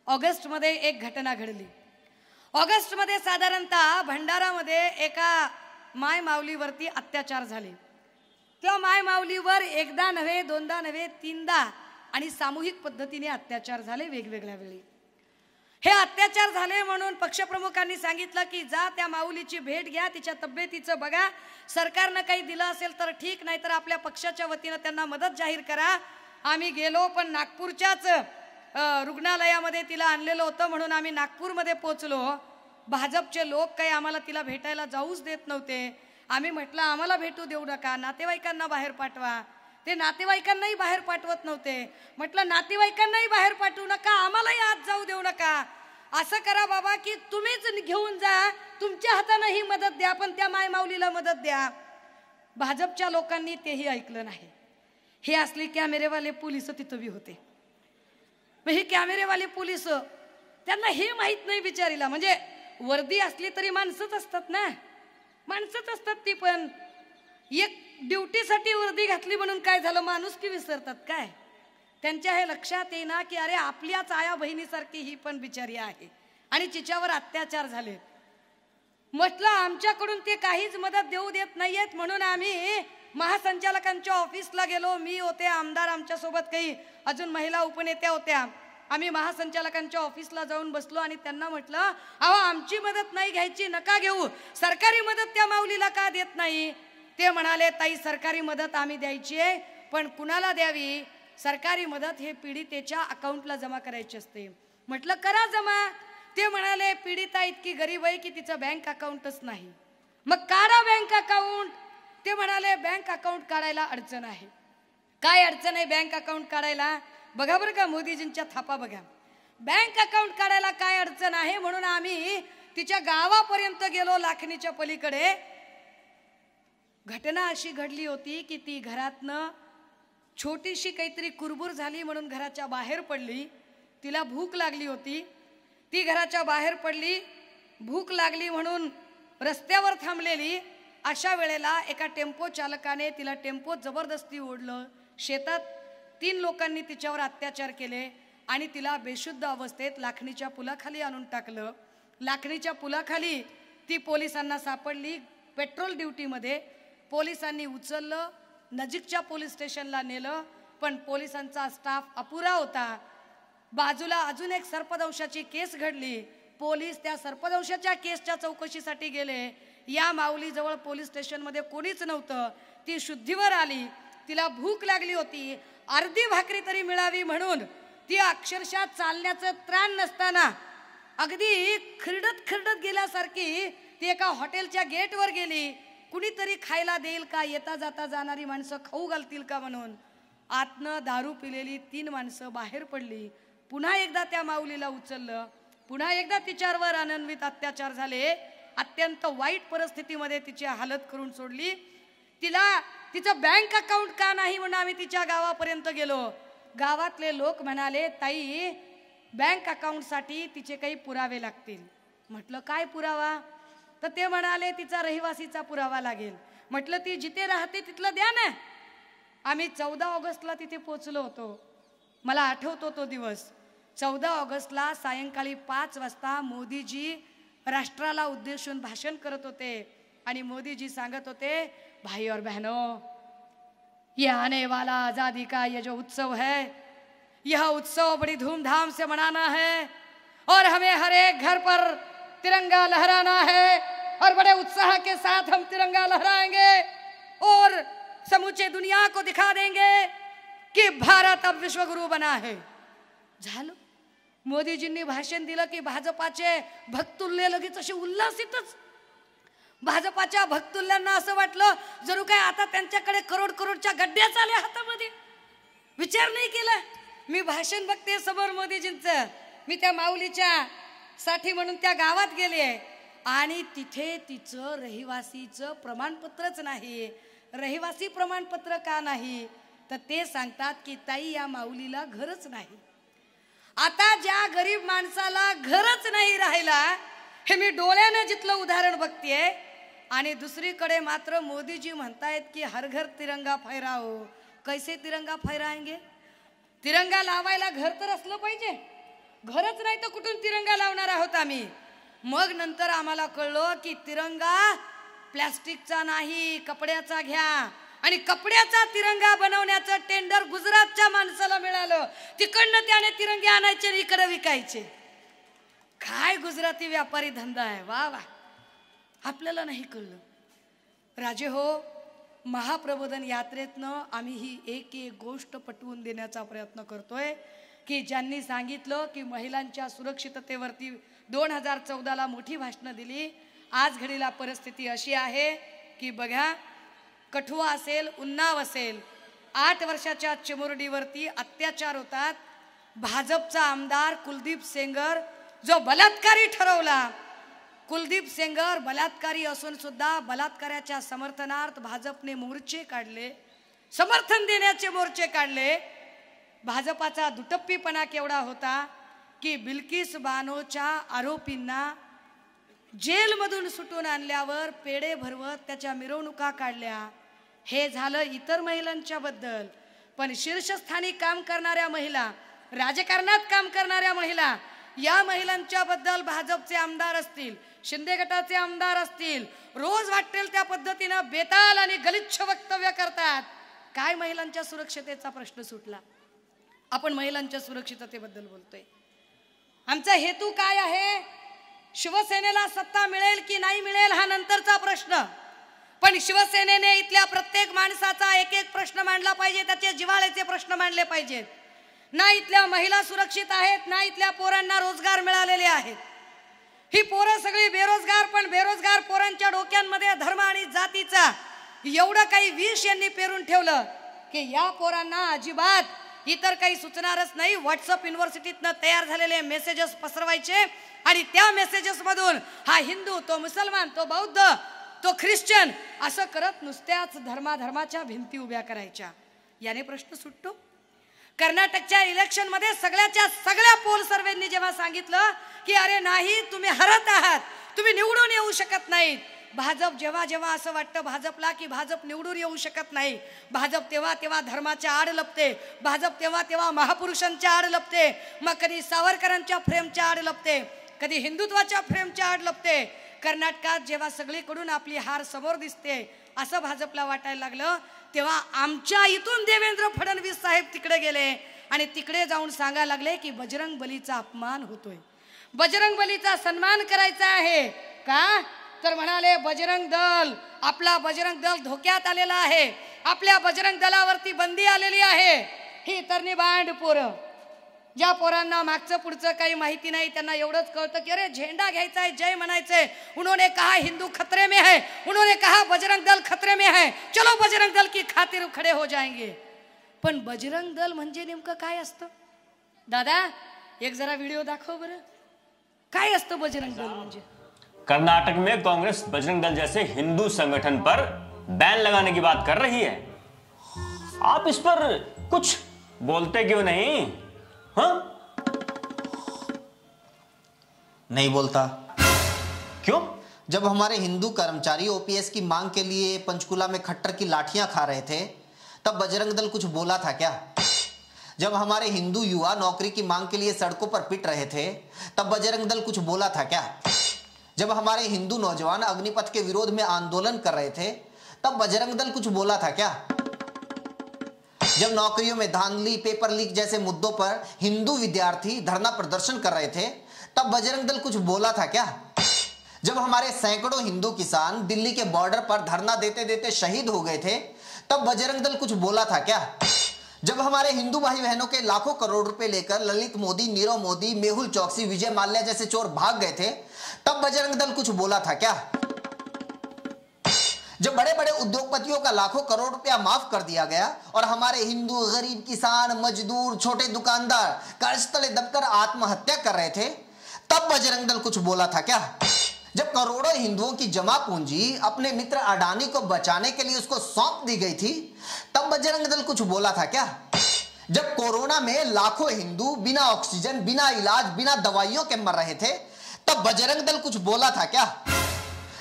ऑगस्टमध्ये एक घटना घडली. ऑगस्टमध्ये साधारणतः भंडारामध्ये एका माय माऊलीवरती अत्याचार झाले. त्या माय माऊलीवर एकदा नव्हे, दोनदा नव्हे, तीनदा आणि सामूहिक पद्धतीने अत्याचार झाले वेगवेगळ्या वेळी. हे अत्याचार झाले म्हणून पक्षप्रमुखांनी सांगितलं की जा त्या माऊलीची भेट घ्या, तिच्या तब्येतीचं बघा, सरकारनं काही दिलं असेल तर ठीक, नाही तर आपल्या पक्षाच्या वतीनं त्यांना मदत जाहीर करा. आम्ही गेलो, पण नागपूरच्याच रुग्णालयामध्ये तिला आणलेलं होतं म्हणून आम्ही नागपूरमध्ये पोहोचलो. भाजपचे लोक काही आम्हाला तिला भेटायला जाऊच देत नव्हते. आम्ही म्हटलं आम्हाला भेटू देऊ नका, नातेवाईकांना बाहेर पाठवा. ते नातेवाईकांनाही बाहेर पाठवत नव्हते. म्हटलं नातेवाईकांनाही बाहेर पाठवू नका, आम्हालाही आत जाऊ देऊ नका. असं करा बाबा की तुम्हीच घेऊन जा, तुमच्या हातानं ही मदत द्या, पण त्या माय माऊलीला मदत द्या. भाजपच्या लोकांनी तेही ऐकलं नाही. हे असले कॅमेरेवाले पोलिस तिथं बी होते. हे कॅमेरेवाले पोलिस, त्यांना हे माहित नाही बिचारीला, म्हणजे वर्दी असली तरी माणसंच असतात ना, माणसंच असतात ती. पण एक ड्युटीसाठी वर्दी घातली म्हणून काय झालं, माणूस की विसरतात काय? त्यांच्या हे लक्षात येईना की अरे आपल्याच आया बहिणीसारखी ही पण बिचारी आहे आणि तिच्यावर अत्याचार झाले. म्हटलं आमच्याकडून ते काहीच मदत देऊ देत नाहीयेत म्हणून आम्ही महासंचालकांच्या ऑफिसला गेलो. मी होते, आमदार आमच्या सोबत, काही अजून महिला उपनेत्या होत्या. आम्ही महासंचालकांच्या ऑफिसला जाऊन बसलो आणि त्यांना म्हटलं अहो आमची मदत नाही घ्यायची, नका घेऊ, सरकारी मदत त्या माऊलीला का देत नाही? ते म्हणाले ताई सरकारी मदत आम्ही द्यायची आहे, पण कुणाला द्यावी? सरकारी मदत हे पीडितेच्या अकाउंटला जमा करायची असते. म्हटलं करा जमा. ते म्हणाले पीडिता इतकी गरीब आहे की तिचं बँक अकाउंटच नाही. मग काढा बँक अकाउंट. ते म्हणाले बँक अकाउंट काढायला अडचण आहे. काय अडचण आहे बँक अकाउंट काढायला? बघा बरं का मोदीजींच्या थापा बघा. बँक अकाउंट काढायला काय अडचण आहे म्हणून आम्ही तिच्या गावापर्यंत गेलो, लाखनीच्या पलीकडे. घटना अशी घडली होती की ती घरातनं छोटीशी काहीतरी कुरबुर झाली म्हणून घराच्या बाहेर पडली. तिला भूक लागली होती. ती घराच्या बाहेर पडली. भूक लागली म्हणून रस्त्यावर थांबलेली. अशा वेळेला एका टेम्पो चालकाने तिला टेम्पोत जबरदस्ती ओढलं. शेतात 3 लोकांनी तिच्यावर अत्याचार केले आणि तिला बेशुद्ध अवस्थेत लाखणीच्या पुलाखाली आणून टाकलं. लाखणीच्या पुलाखाली ती पोलिसांना सापडली. पेट्रोल ड्युटीमध्ये पोलिसांनी उचललं, नजीकच्या पोलीस स्टेशनला नेलं, पण पोलिसांचा स्टाफ अपुरा होता. बाजूला अजून एक सर्पदंशाची केस घडली. पोलीस त्या सर्पदंशाच्या केसच्या चौकशीसाठी गेले. या माऊलीजवळ पोलीस स्टेशनमध्ये कोणीच नव्हतं. ती शुद्धीवर आली. तिला भूक लागली होती. अर्धी भाकरी तरी मिळावी म्हणून ती अक्षरशः चालण्याचं त्राण नसताना अगदी खिरडत गेल्यासारखी ती एका हॉटेलच्या गेटवर गेली. कुणीतरी खायला देईल का, येता जाता जाणारी माणसं खाऊ घालतील का म्हणून. आतनं दारू पिलेली 3 माणसं बाहेर पडली. पुन्हा एकदा त्या माऊलीला उचललं. पुन्हा एकदा तिच्यावर अनन्वित अत्याचार झाले. अत्यंत वाईट परिस्थितीमध्ये तिची हालत करून सोडली. तिचं बँक अकाउंट का नाही म्हणून आम्ही तिच्या गावापर्यंत गेलो. गावातले लोक म्हणाले, ताई बँक अकाउंटसाठी तिचे काही पुरावे लागतील. म्हटलं काय पुरावा? तर ते म्हणाले तिचा रहिवासीचा पुरावा लागेल. म्हटलं ती जिथे राहते तिथलं द्या ना. आम्ही 14 ऑगस्टला तिथे पोचलो होतो. मला आठवतो तो दिवस. 14 ऑगस्टला सायंकाळी 5 वाजता मोदीजी राष्ट्राला उद्देशून भाषण करत होते आणि मोदीजी सांगत होते, भाई और बहनों, ये आने वाला आजादी का ये जो उत्सव है, यह उत्सव बड़ी धूमधाम से मनाना है और हमें हर एक घर पर तिरंगा लहराना है और बड़े उत्साह के साथ हम तिरंगा लहराएंगे और समूचे दुनिया को दिखा देंगे कि भारत अब विश्वगुरु बना है. झालं. मोदीजींनी भाषण दिलं की भाजपाचे भक्तुल्य लगेच असे उल्हासितच. भाजपाच्या भक्तुल्यांना असं वाटलं जणू काय आता त्यांच्याकडे करोडच्या गड्ड्या आल्या हातामध्ये. विचार नाही केला. मी भाषण बघते समोर मोदीजींचं. मी त्या माऊलीच्या साठी म्हणून त्या गावात गेले आणि तिथे तिचं रहिवासीचं प्रमाणपत्रच नाही. रहिवासी प्रमाणपत्र का नाही? तर ते सांगतात की ताई या माऊलीला घरच नाही. आता ज्या गरीब माणसाला घरच नाही राहिला, हे मी डोळ्याने जिथलं उदाहरण बघतेय. आणि दुसरीकडे मात्र मोदीजी म्हणतायत की हर घर तिरंगा फहराओ. कैसे तिरंगा फहराएंगे? तिरंगा लावायला घर तर असलं पाहिजे. घरच नाही तर कुठून तिरंगा लावणार आहोत आम्ही? मग नंतर आम्हाला कळलं की तिरंगा प्लास्टिकचा नाही, कपड्याचा घ्या. आणि कपड्याचा तिरंगा बनवण्याचं टेंडर गुजरातच्या माणसाला मिळालं. तिकडनं त्याने तिरंगे आणायचे आणि इकडे विकायचे. काय गुजराती व्यापारी धंदा आहे. वा वा. आपल्याला नाही कळलं. राजे हो, महाप्रबोधन यात्रेतनं आम्ही ही एक गोष्ट पटवून देण्याचा प्रयत्न करतोय की ज्यांनी सांगितलं की महिलांच्या सुरक्षिततेवरती 2014ला मोठी भाषणं दिली. आज घडीला परिस्थिती अशी आहे की बघा, कठुआ असेल, उन्नाव असेल, 8 वर्षाच्या चिमुरडीवरती अत्याचार होतात. भाजपचा आमदार कुलदीप सेंगर जो बलात्कारी ठरवला, कुलदीप सेंगर बलात्कारी असून सुद्धा बलात्काराच्या समर्थनार्थ भाजपने मोर्चे काढले, समर्थन देण्याचे मोर्चे काढले. भाजपाचा दुटप्पीपणा केवढा होता की बिल्किस बानोच्या आरोपींना जेलमधून सुटून आणल्यावर पेढे भरवत त्याच्या मिरवणुका काढल्या. हे झालं इतर महिलांच्या बद्दल. पण शीर्षस्थानी काम करणाऱ्या महिला, राजकारणात काम करणाऱ्या महिला, या महिलांच्या बद्दल भाजपचे आमदार असतील, शिंदे गटाचे आमदार असतील, रोज वाटेल त्या पद्धतीनं बेताल आणि गलिच्छ वक्तव्य करतात. काय महिलांच्या सुरक्षतेचा प्रश्न सुटला? आपण महिलांच्या सुरक्षिततेबद्दल बोलतोय. आमचा हेतू काय आहे? शिवसेनेला सत्ता मिळेल की नाही मिळेल हा नंतरचा प्रश्न. पण शिवसेनेने इथल्या प्रत्येक माणसाचा एक एक प्रश्न मांडला पाहिजे. त्याचे जिव्हाळ्याचे प्रश्न मांडले पाहिजेत. ना इथल्या महिला सुरक्षित आहेत, ना इथल्या पोरांना रोजगार मिळालेले आहेत. ही पोरं सगळी बेरोजगार. पण बेरोजगार पोरांच्या डोक्यांमध्ये धर्म आणि जातीचा एवढं काही विष यांनी पेरून ठेवलं की या पोरांना अजिबात इतर काही सुचणारच नाही. व्हॉट्सअप युनिव्हर्सिटीतनं तयार झालेले मेसेजेस पसरवायचे आणि त्या मेसेजेस मधून हा हिंदू, तो मुसलमान, तो बौद्ध, तो ख्रिश्चन असं करत नुसत्याच धर्माच्या भिंती उभ्या करायच्या. याने प्रश्न सुटतो. कर्नाटकच्या इलेक्शन मध्ये सगळ्या पोल सर्वेंनी जेव्हा सांगितलं की अरे नाही, तुम्ही हरत आहात, तुम्ही निवडून येऊ शकत नाहीत. भाजप जेव्हा असं वाटतं भाजपला की भाजप निवडून येऊ शकत नाही, भाजप तेव्हा धर्माच्या आड लपते, भाजप तेव्हा महापुरुषांच्या आड लपते, मग कधी सावरकरांच्या फ्रेमच्या आड लपते, कधी हिंदुत्वाच्या फ्रेमच्या आड लपते. कर्नाटकात जेव्हा सगळीकडून आपली हार समोर दिसते असं भाजपला वाटायला लागलं, तेव्हा आमच्या इथून देवेंद्र फडणवीस साहेब तिकडे गेले आणि तिकडे जाऊन सांगायला लागले की बजरंग बलीचा अपमान होतोय, बजरंग बलीचा सन्मान करायचा आहे. का तर म्हणाले बजरंग दल, आपला बजरंग दल धोक्यात आलेला आहे, आपल्या बजरंग दलावरती बंदी आलेली आहे. ही तरणी बांड पोरं, ज्या पोरांना मागचं पुढचं काही माहिती नाही, त्यांना एवढंच कळतं की अरे झेंडा घ्यायचा है, जय म्हणायचंय. उन्होंने कहा हिंदू खतरे में है, उन्होंने कहा बजरंग दल खतरे में है, चलो बजरंग दल की खातिर खडे हो जाएंगे. पण बजरंग दल म्हणजे नेमकं काय असतं दादा? एक जरा व्हिडिओ दाखव बरं, काय असतं बजरंग दल म्हणजे? कर्नाटक में कांग्रेस बजरंग दल जैसे हिंदू संगठन पर बैन लगाने की बात कर रही है. आप इस पर कुछ बोलते क्यों नहीं? हाँ? नहीं बोलता. क्यों? जब हमारे हिंदू कर्मचारी ओपीएस की मांग के लिए पंचकुला में खट्टर की लाठियां खा रहे थे, तब बजरंग दल कुछ बोला था क्या? जब हमारे हिंदू युवा नौकरी की मांग के लिए सड़कों पर पिट रहे थे, तब बजरंग दल कुछ बोला था क्या? जब हमारे हिंदू नौजवान अग्निपथ के विरोध में आंदोलन कर रहे थे, तब बजरंग दल कुछ बोला था क्या? जब नौकरियों में धांधली, पेपर लीक जैसे मुद्दों पर हिंदू विद्यार्थी धरना प्रदर्शन कर रहे थे, तब बजरंग दल कुछ बोला था क्या? जब हमारे सैकड़ों हिंदू किसान दिल्ली के बॉर्डर पर धरना देते देते शहीद हो गए थे, तब बजरंग दल कुछ बोला था क्या? जब हमारे हिंदू भाई बहनों के लाखों करोड़ रुपए लेकर ललित मोदी, नीरव मोदी, मेहुल चौकसी, विजय माल्या जैसे चोर भाग गए थे, तब बजरंग दल कुछ बोला था क्या? जब बड़े बड़े उद्योगपतियों का लाखों करोड़ रुपया माफ कर दिया गया और हमारे हिंदू गरीब किसान, मजदूर, छोटे दुकानदार कर्ज तले दबकर आत्महत्या कर रहे थे, तब बजरंग दल कुछ बोला था क्या? जब करोड़ों हिंदुओं की जमा पूंजी अपने मित्र अडानी को बचाने के लिए उसको सौंप दी गई थी, तब बजरंग दल कुछ बोला था क्या? जब कोरोना में लाखों हिंदू बिना ऑक्सीजन, बिना इलाज, बिना दवाइयों के मर रहे थे, तब बजरंग दल कुछ बोला था क्या?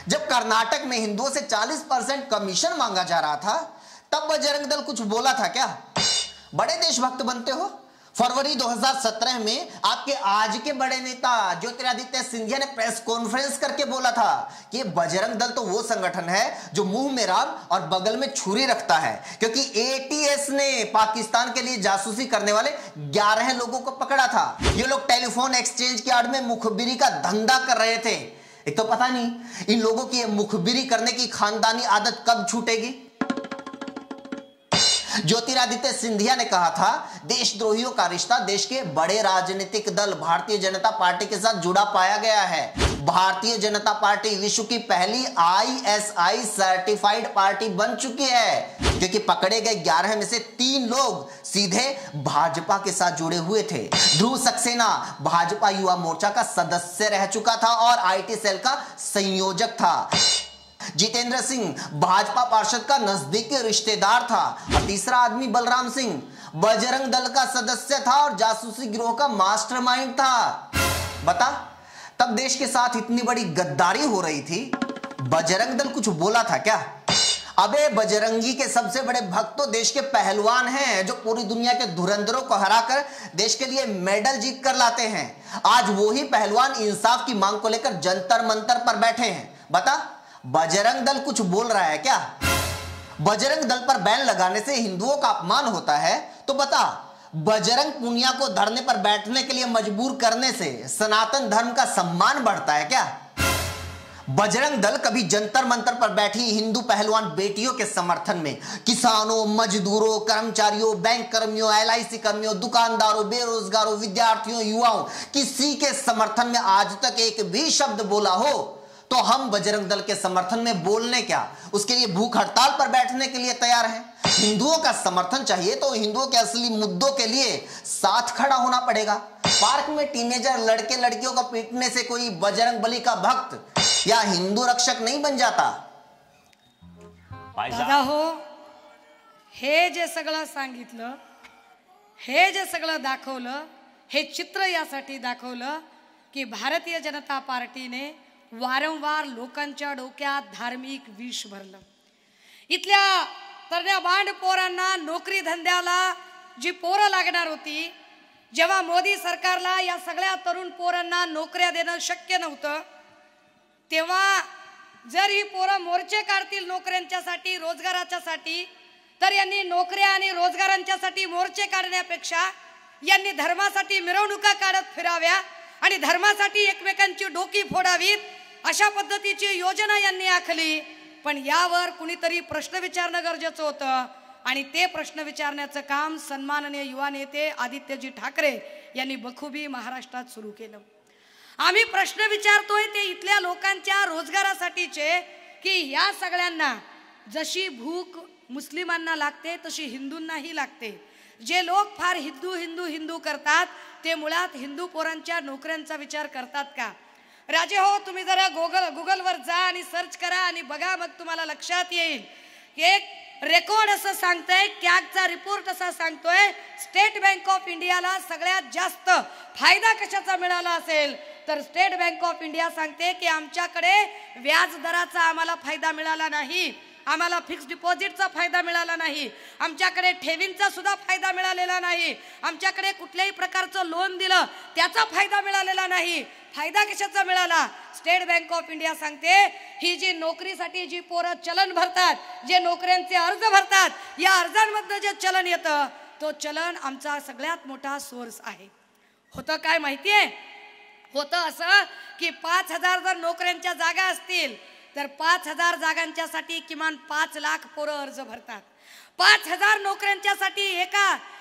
जब कर्नाटक में हिंदुओं से 40% कमीशन मांगा जा रहा था, तब बजरंग दल कुछ बोला था क्या? बड़े देशभक्त बनते हो. फरवरी 2017 में आपके आज के बड़े नेता ज्योतिरादित्य सिंधिया ने प्रेस कॉन्फ्रेंस करके बोला था कि बजरंग दल तो वो संगठन है जो मुंह में राम और बगल में छुरी रखता है, क्योंकि एटीएस ने पाकिस्तान के लिए जासूसी करने वाले 11 लोगों को पकड़ा था. ये लोग टेलीफोन एक्सचेंज की आड़ में मुखबिरी का धंधा कर रहे थे. एक तो पता नहीं इन लोगों की मुखबिरी करने की खानदानी आदत कब छूटेगी. ज्योतिरादित्य सिंधिया ने कहा था देशद्रोहियों का रिश्ता देश के बड़े राजनीतिक दल भारतीय जनता पार्टी के साथ जुड़ा पाया गया है. भारतीय जनता पार्टी विश्व की पहली ISI सर्टिफाइड पार्टी बन चुकी है, क्योंकि पकड़े गए 11 में से 3 लोग सीधे भाजपा के साथ जुड़े हुए थे. ध्रुव सक्सेना भाजपा युवा मोर्चा का सदस्य रह चुका था और IT सेल का संयोजक था. जितेंद्र सिंह भाजपा पार्षद का नजदीकी रिश्तेदार था. और तीसरा आदमी बलराम सिंह बजरंग दल का सदस्य था और जासूसी गिरोह का मास्टरमाइंड था. बता, तब देश के साथ इतनी बड़ी गद्दारी हो रही थी, बजरंग दल कुछ बोला था क्या? अबे बजरंगी के सबसे बड़े भक्त तो देश के पहलवान हैं, जो पूरी दुनिया के धुरंधरों को हराकर देश के लिए मेडल जीत कर लाते हैं. आज वो ही पहलवान इंसाफ की मांग को लेकर जंतर मंतर पर बैठे हैं. बता, बजरंग दल कुछ बोल रहा है क्या? बजरंग दल पर बैन लगाने से हिंदुओं का अपमान होता है, तो बता, बजरंग पुनिया को धरने पर बैठने के लिए मजबूर करने से सनातन धर्म का सम्मान बढ़ता है क्या? बजरंग दल कभी जंतर मंतर पर बैठी हिंदू पहलवान बेटियों के समर्थन में किसानों, मजदूरों, कर्मचारियों, बैंक कर्मियों, LIC कर्मियों, दुकानदारों, बेरोजगारों, विद्यार्थियों, युवाओं, किसी के समर्थन में आज तक एक भी शब्द बोला हो, तो हम बजरंग दल के समर्थन में बोलने क्या, उसके लिए भूख हड़ताल पर बैठने के लिए तैयार हैं. हिंदुओं का समर्थन चाहिए तो हिंदुओं के असली मुद्दों के लिए साथ खड़ा होना पड़ेगा. पार्क में टीनेजर लड़के लड़कियों को पीटने से कोई बजरंग बली का भक्त या हिंदू रक्षक नहीं बन जाता. दादा हो, हे जे सगळं सांगितलं, हे जे सगळं दाखवलं, हे चित्र यासाठी दाखवलं की भारतीय जनता पार्टीने वारंवार लोकांच्या डोक्यात धार्मिक विष भरलं. इथल्या तरण्या बांड पोरांना नोकरी धंद्याला जी पोरं लागणार होती, जेव्हा मोदी सरकारला या सगळ्या तरुण पोरांना नोकऱ्या देणं शक्य नव्हतं, तेव्हा जर ही पोरं मोर्चे काढतील नोकऱ्यांच्यासाठी, रोजगाराच्यासाठी, तर यांनी नोकऱ्या आणि रोजगारांच्यासाठी मोर्चे काढण्यापेक्षा यांनी धर्मासाठी मिरवणुका काढत फिराव्या आणि धर्मासाठी एकमेकांची डोकी फोडावीत, अशा पद्धतीची योजना यांनी आखली. पण यावर कुणीतरी प्रश्न विचारणं गरजेचं होतं आणि ते प्रश्न विचारण्याचं काम सन्माननीय युवा नेते आदित्यजी ठाकरे यांनी बखूबी महाराष्ट्रात सुरू केलं. आम्ही प्रश्न विचारतोय ते इथल्या लोकांच्या रोजगारासाठीचे की या सगळ्यांना जशी भूक मुस्लिमांना लागते तशी हिंदूंनाही लागते. जे लोक फार हिंदू हिंदू हिंदू करतात ते मुळात हिंदू पोरांच्या नोकऱ्यांचा विचार करतात का? राजे हो, तुम्ही जरा गुगलवर जा आणि सर्च करा आणि बघा, मग तुम्हाला लक्षात येईल. एक रेकॉर्ड असं सांगतंय, कॅगचा रिपोर्ट असा सांगतोय, स्टेट बँक ऑफ इंडियाला सगळ्यात जास्त फायदा कशाचा मिळाला असेल तर स्टेट बँक ऑफ इंडिया सांगते की आमच्याकडे व्याज दराचा आम्हाला फायदा मिळाला नाही, आम्हाला फिक्स डिपॉझिटचा फायदा मिळाला नाही, आमच्याकडे ठेवींचा सुद्धा फायदा मिळालेला नाही, आमच्याकडे कुठल्याही प्रकारचं लोन दिलं त्याचा फायदा मिळालेला नाही. फायदा कशाचा मिळाला? स्टेट बँक ऑफ इंडिया सांगते ही जी नोकरीसाठी जी पोरं चलन भरतात, जे नोकऱ्यांचे अर्ज भरतात, या अर्जांमधनं जे चलन येतं तो चलन आमचा सगळ्यात मोठा सोर्स आहे. होतं काय माहितीये? होतं असं की 5,000 जर नोकऱ्यांच्या जागा असतील तर 5,000 जागांच्यासाठी किमान 5 लाख पोरं अर्ज भरतात. 5,000 नोकऱ्यांच्यासाठी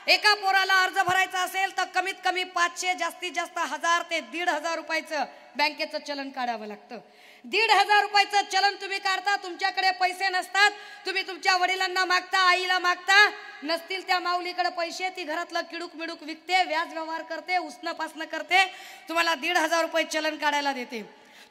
एका पोराला अर्ज भरायचा असेल तर कमीत कमी 500, जास्तीत जास्त 1,000 ते 1,500 रुपयाचं बँकेचं चलन काढावं लागतं. 1,500 रुपयाचं चलन तुम्ही काढता, तुमच्याकडे पैसे नसतात, तुम्ही तुमच्या वडिलांना मागता, आईला मागता, नसतील त्या माऊलीकडे पैसे, ती घरातलं किडूक मिडूक विकते, व्याज व्यवहार करते, उसणं पासणं करते, तुम्हाला 1,500 रुपये चलन काढायला देते.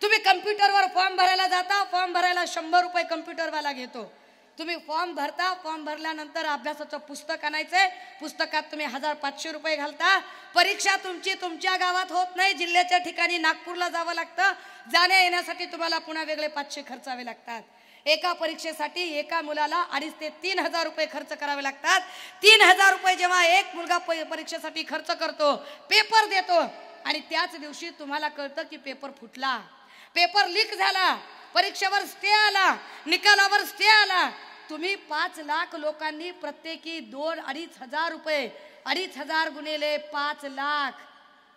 तुम्ही कम्प्युटरवर फॉर्म भरायला जाता, फॉर्म भरायला 100 रुपये कम्प्युटरवाला घेतो. तुम्ही फॉर्म भरता, फॉर्म भरल्यानंतर अभ्यासाचं पुस्तक आणायचंय, पुस्तकात तुम्ही 1,500 रुपये घालता. परीक्षा तुमची तुमच्या गावात होत नाही, जिल्ह्याच्या ठिकाणी नागपूरला जावं लागतं, जाण्या येण्यासाठी तुम्हाला पुन्हा वेगळे 500 खर्चावे लागतात. एका परीक्षेसाठी एका मुलाला 2,500 ते 3,000 रुपये खर्च करावे लागतात. 3,000 रुपये जेव्हा एक मुलगा परीक्षेसाठी खर्च करतो, पेपर देतो आणि त्याच दिवशी तुम्हाला कळतं की पेपर फुटला, पेपर लीक झाला, परीक्षेवर स्टे आला, निकालावर स्टे आला. तुम्ही 5 लाख लोकांनी प्रत्येकी 2-2.5 हजार रुपये, 2,500 गुणिले 5 लाख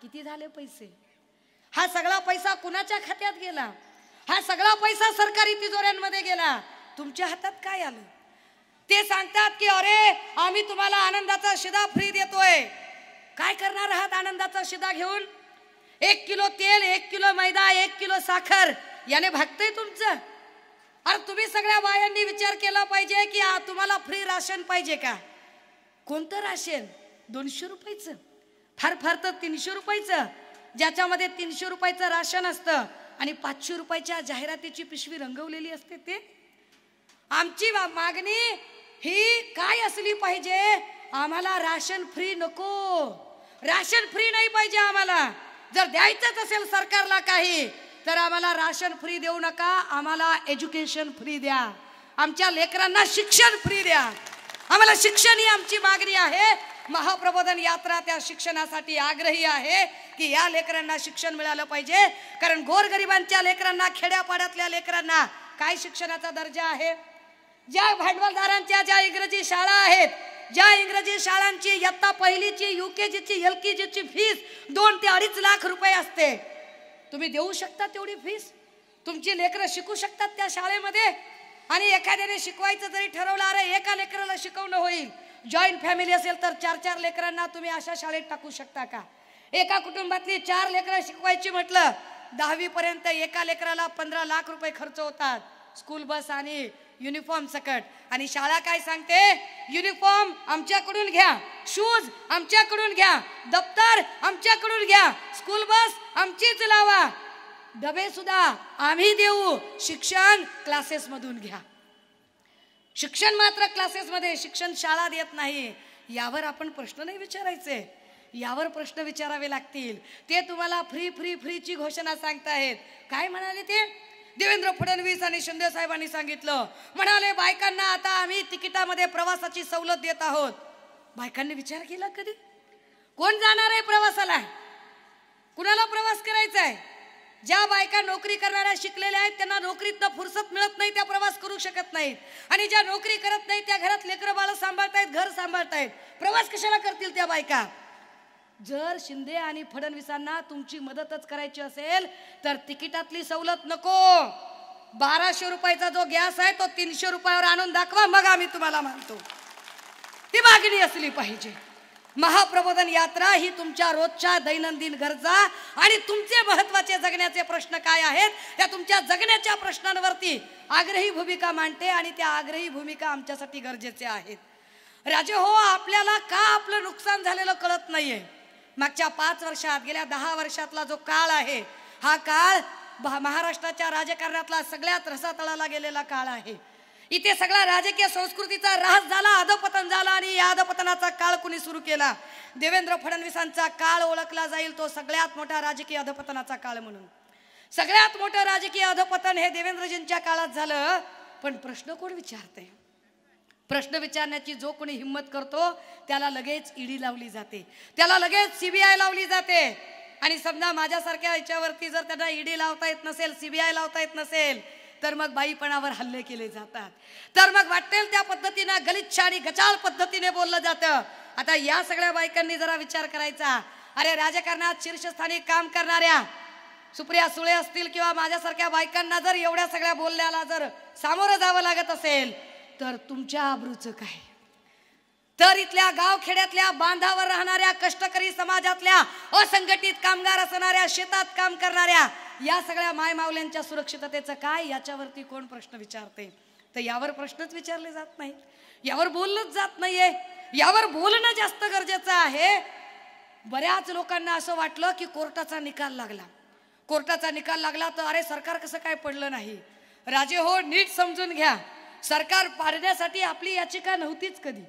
किती झाले पैसे? हा सगळा पैसा कुणाच्या खात्यात गेला? हा सगळा पैसा सरकारी तिजोऱ्यांमध्ये गेला. तुमच्या हातात काय आलं? ते सांगतात की अरे आम्ही तुम्हाला आनंदाचा शिदा फ्री देतोय. काय करणार आहात आनंदाचा शिदा घेऊन? 1 किलो तेल, 1 किलो मैदा, 1 किलो साखर याने भागतंय तुमचं? अरे तुम्ही सगळ्या बायांनी विचार केला पाहिजे की तुम्हाला फ्री राशन पाहिजे का? कोणतं राशन? 200 रुपयाचं, फार फार तर 300 रुपयाचं, ज्याच्यामध्ये 300 रुपयाचं राशन असतं आणि 500 रुपयाच्या जाहिरातीची पिशवी रंगवलेली असते. ते आमची मागणी ही काय असली पाहिजे? आम्हाला राशन फ्री नको, राशन फ्री नाही पाहिजे आम्हाला. जर द्यायचंच असेल सरकारला काही तर आम्हाला राशन फ्री देऊ नका, आम्हाला एज्युकेशन फ्री द्या, आमच्या लेकरांना शिक्षण फ्री द्या. आम्हाला शिक्षण ही आमची मागणी आहे. महाप्रबोधन यात्रा त्या शिक्षणासाठी आग्रही आहे की या लेकरांना शिक्षण मिळालं पाहिजे. कारण गोरगरिबांच्या लेकरांना, खेड्यापाड्यातल्या लेकरांना काय शिक्षणाचा दर्जा आहे? ज्या भांडवलदारांच्या ज्या इंग्रजी शाळा आहेत, ज्या इंग्रजी शाळांची इयत्ता पहिलीची, UKGची, LKGची फीस 2 ते 2.5 लाख रुपये असते. तुम्ही देऊ शकता तेवढी फीस? तुमची लेकरं शिकू शकतात त्या शाळेमध्ये? आणि एखाद्याने शिकवायचं जरी ठरवलं, अरे एका लेकराला शिकवणं होईल, जॉईंट फॅमिली असेल तर 4-4 लेकरांना तुम्ही अशा शाळेत टाकू शकता का? एका कुटुंबातली 4 लेकरं शिकवायची म्हटलं 10वी पर्यंत एका लेकराला 15 लाख रुपये खर्च होतात, स्कूल बस आणि युनिफॉर्म सकट. आणि शाळा काय सांगते? युनिफॉर्म आमच्याकडून घ्या, शूज आमच्याकडून घ्या, दप्तर आमच्याकडून घ्या, स्कूल बस आमचीच लावा, डबे सुद्धा आम्ही देऊ, शिक्षण क्लासेस मधून घ्या. शिक्षण मात्र क्लासेसमध्ये, शिक्षण शाळा देत नाही. यावर आपण प्रश्न नाही विचारायचे, यावर प्रश्न विचारावे लागतील. ते तुम्हाला फ्री फ्री फ्रीची घोषणा सांगतायत. काय म्हणाले ते? देवेंद्र फडणवीस आणि शिंदे साहेबांनी सांगितलं, म्हणाले बायकांना आता आम्ही तिकिटामध्ये प्रवासाची सवलत देत आहोत. बायकांनी विचार केला कधी? कोण जाणार आहे प्रवासाला? कुणाला प्रवास करायचा आहे? ज्या बायका नोकरी करणाऱ्या शिकलेल्या आहेत त्यांना नोकरीतनं फुरसत मिळत नाही, त्या प्रवास करू शकत नाहीत. आणि ज्या नोकरी करत नाहीत त्या घरात लेकरं बाळ सांभाळतायत, घर सांभाळतायत. प्रवास कशाला करतील त्या बायका? जर शिंदे आणि फडणवीसांना तुमची मदतच करायची असेल तर तिकिटातली सवलत नको. 1200 रुपयाचा जो गॅस आहे तो 300 रुपयावर आणून दाखवा, मग आम्ही तुम्हाला मानतो. ती मागणी असली पाहिजे. महाप्रबोधन यात्रा ही तुमच्या रोजच्या दैनंदिन गरजा आणि तुमचे महत्वाचे जगण्याचे प्रश्न काय आहेत त्या तुमच्या जगण्याच्या प्रश्नांवरती आग्रही भूमिका मांडते आणि त्या आग्रही भूमिका आमच्यासाठी गरजेचे आहेत. राजे हो, आपल्याला का आपलं नुकसान झालेलं कळत नाहीये. मागच्या 5 वर्षात, गेल्या 10 वर्षातला जो काळ आहे हा काळ महाराष्ट्राच्या राजकारणातला सगळ्यात रसातळाला गेलेला काळ आहे. इथे सगळा राजकीय संस्कृतीचा ऱ्हास झाला, अधपतन झाला आणि या अधपतनाचा काळ कुणी सुरू केला? देवेंद्र फडणवीसांचा काळ ओळखला जाईल तो सगळ्यात मोठा राजकीय अधपतनाचा काळ म्हणून. सगळ्यात मोठं राजकीय अधपतन हे देवेंद्रजींच्या काळात झालं. पण प्रश्न कोण विचारते? प्रश्न विचारण्याची जो कोणी हिम्मत करतो त्याला लगेच ईडी लावली जाते, त्याला लगेच सीबीआय लावली जाते. आणि समजा माझ्यासारख्या याच्यावरती जर त्यांना ईडी लावता येत नसेल, सीबीआय लावता येत नसेल तर मग बाईपणावर हल्ले केले जातात. तर मग वाटेल त्या पद्धतीने गलिच्छ आणि गचाळ पद्धतीने बोललं जातं. आता या सगळ्या बायकांनी जरा विचार करायचा. अरे राजकारणात शीर्षस्थानी काम करणाऱ्या सुप्रिया सुळे असतील किंवा माझ्यासारख्या बायकांना जर एवढ्या सगळ्या बोलण्याला जर सामोरं जावं लागत असेल तर तुमच्या आबरूचं काय? तर इथल्या गावखेड्यातल्या बांधावर राहणाऱ्या कष्टकरी समाजातल्या असंघटित कामगार असणाऱ्या, शेतात काम करणाऱ्या या सगळ्या मायमावल्यांच्या सुरक्षिततेचं काय? याच्यावरती कोण प्रश्न विचारते? तर यावर प्रश्नच विचारले जात नाहीत, यावर बोललंच जात नाहीये. यावर बोलणं जास्त गरजेचं आहे. बऱ्याच लोकांना असं वाटलं की कोर्टाचा निकाल लागला, कोर्टाचा निकाल लागला तर अरे सरकार कसं काय पडलं नाही. राजे हो, नीट समजून घ्या. सरकार पाडण्यासाठी आपली याचिका नव्हतीच कधी.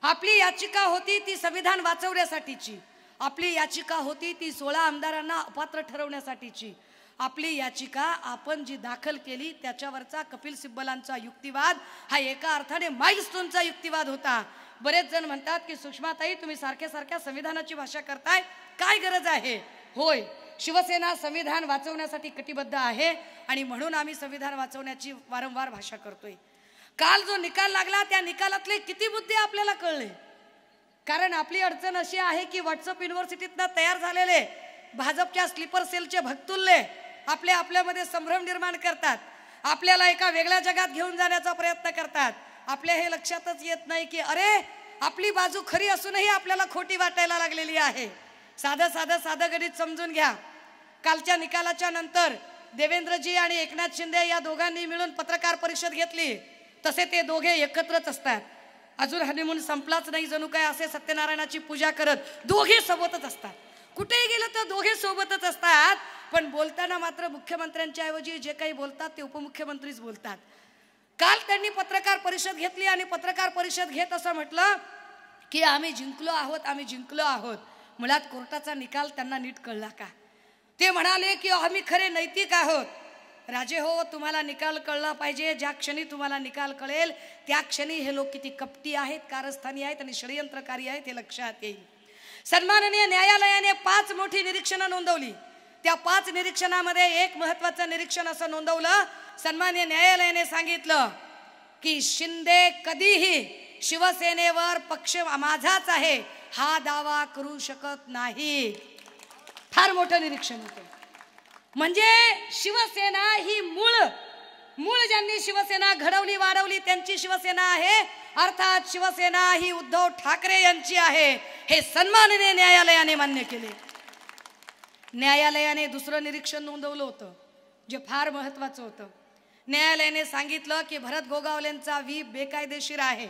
आपली याचिका होती ती संविधान वाचवण्यासाठीची. आपली याचिका होती ती 16 आमदारांना अपात्र ठरवण्यासाठीची. आपली याचिका आपण जी दाखल केली त्याच्यावरचा कपिल सिब्बलांचा युक्तिवाद हा एका अर्थाने माइलस्टोनचा युक्तिवाद होता. बरेच जण म्हणतात की सुषमाताई तुम्ही सारख्या सारख्या संविधानाची भाषा करताय, काय गरज आहे? होय, शिवसेना संविधान वाचवण्यासाठी कटिबद्ध आहे आणि म्हणून आम्ही संविधान वाचवण्याची वारंवार भाषा करतोय. काल जो निकाल लागला त्या निकालातले किती मुद्दे आपल्याला कळले? कारण आपली अडचण अशी आहे की व्हॉट्सअप युनिव्हर्सिटीतनं तयार झालेले भाजपच्या स्लीपर सेलचे भक्तुल्ले आपल्यामध्ये संभ्रम निर्माण करतात, आपल्याला एका वेगळ्या जगात घेऊन जाण्याचा प्रयत्न करतात. आपल्या हे लक्षातच येत नाही की अरे आपली बाजू खरी असूनही आपल्याला खोटी वाटायला लागलेली आहे. साधं गणित समजून घ्या. कालच्या निकालाच्या नंतर देवेंद्रजी आणि एकनाथ शिंदे या दोघांनी मिळून पत्रकार परिषद घेतली. तसे ते दोघे एकत्रच असतात. अजून हनीमून संपलाच नाही जणू काय असे सत्यनारायणाची पूजा करत दोघे सोबतच असतात. कुठेही गेलं तर दोघे सोबतच असतात. पण बोलताना मात्र मुख्यमंत्र्यांच्या ऐवजी जे काही बोलतात ते उपमुख्यमंत्रीच बोलतात. काल त्यांनी पत्रकार परिषद घेतली आणि पत्रकार परिषद घेत असं म्हटलं की आम्ही जिंकलो आहोत. मुळात कोर्टाचा निकाल त्यांना नीट कळला का? ते म्हणाले की आम्ही खरे नैतिक आहोत. राजे हो, तुम्हाला निकाल कळला पाहिजे. ज्या क्षणी तुम्हाला निकाल कळेल त्या क्षणी हे लोक किती कपटी आहेत, कारस्थानी आहेत आणि षडयंत्रकारी आहेत हे लक्षात येईल. सन्माननीय न्यायालयाने 5 मोठी निरीक्षणं नोंदवली. त्या 5 निरीक्षणामध्ये एक महत्वाचं निरीक्षण असं नोंदवलं. सन्माननीय न्यायालयाने सांगितलं की शिंदे कधीही शिवसेनेवर पक्ष माझाच आहे हा दावा करू शकत नाही. फार मोठं निरीक्षण होतं. म्हणजे शिवसेना ही मूळ ज्यांनी शिवसेना घडवली वाढवली त्यांची शिवसेना आहे. अर्थात शिवसेना ही उद्धव ठाकरे यांची आहे हे सन्माननीय न्यायालयाने मान्य केले. न्यायालयाने दुसरं निरीक्षण नोंदवलं होतं जे फार महत्वाचं होतं. न्यायालयाने सांगितलं की भरत गोगावलेंचा व्हीप बेकायदेशीर आहे.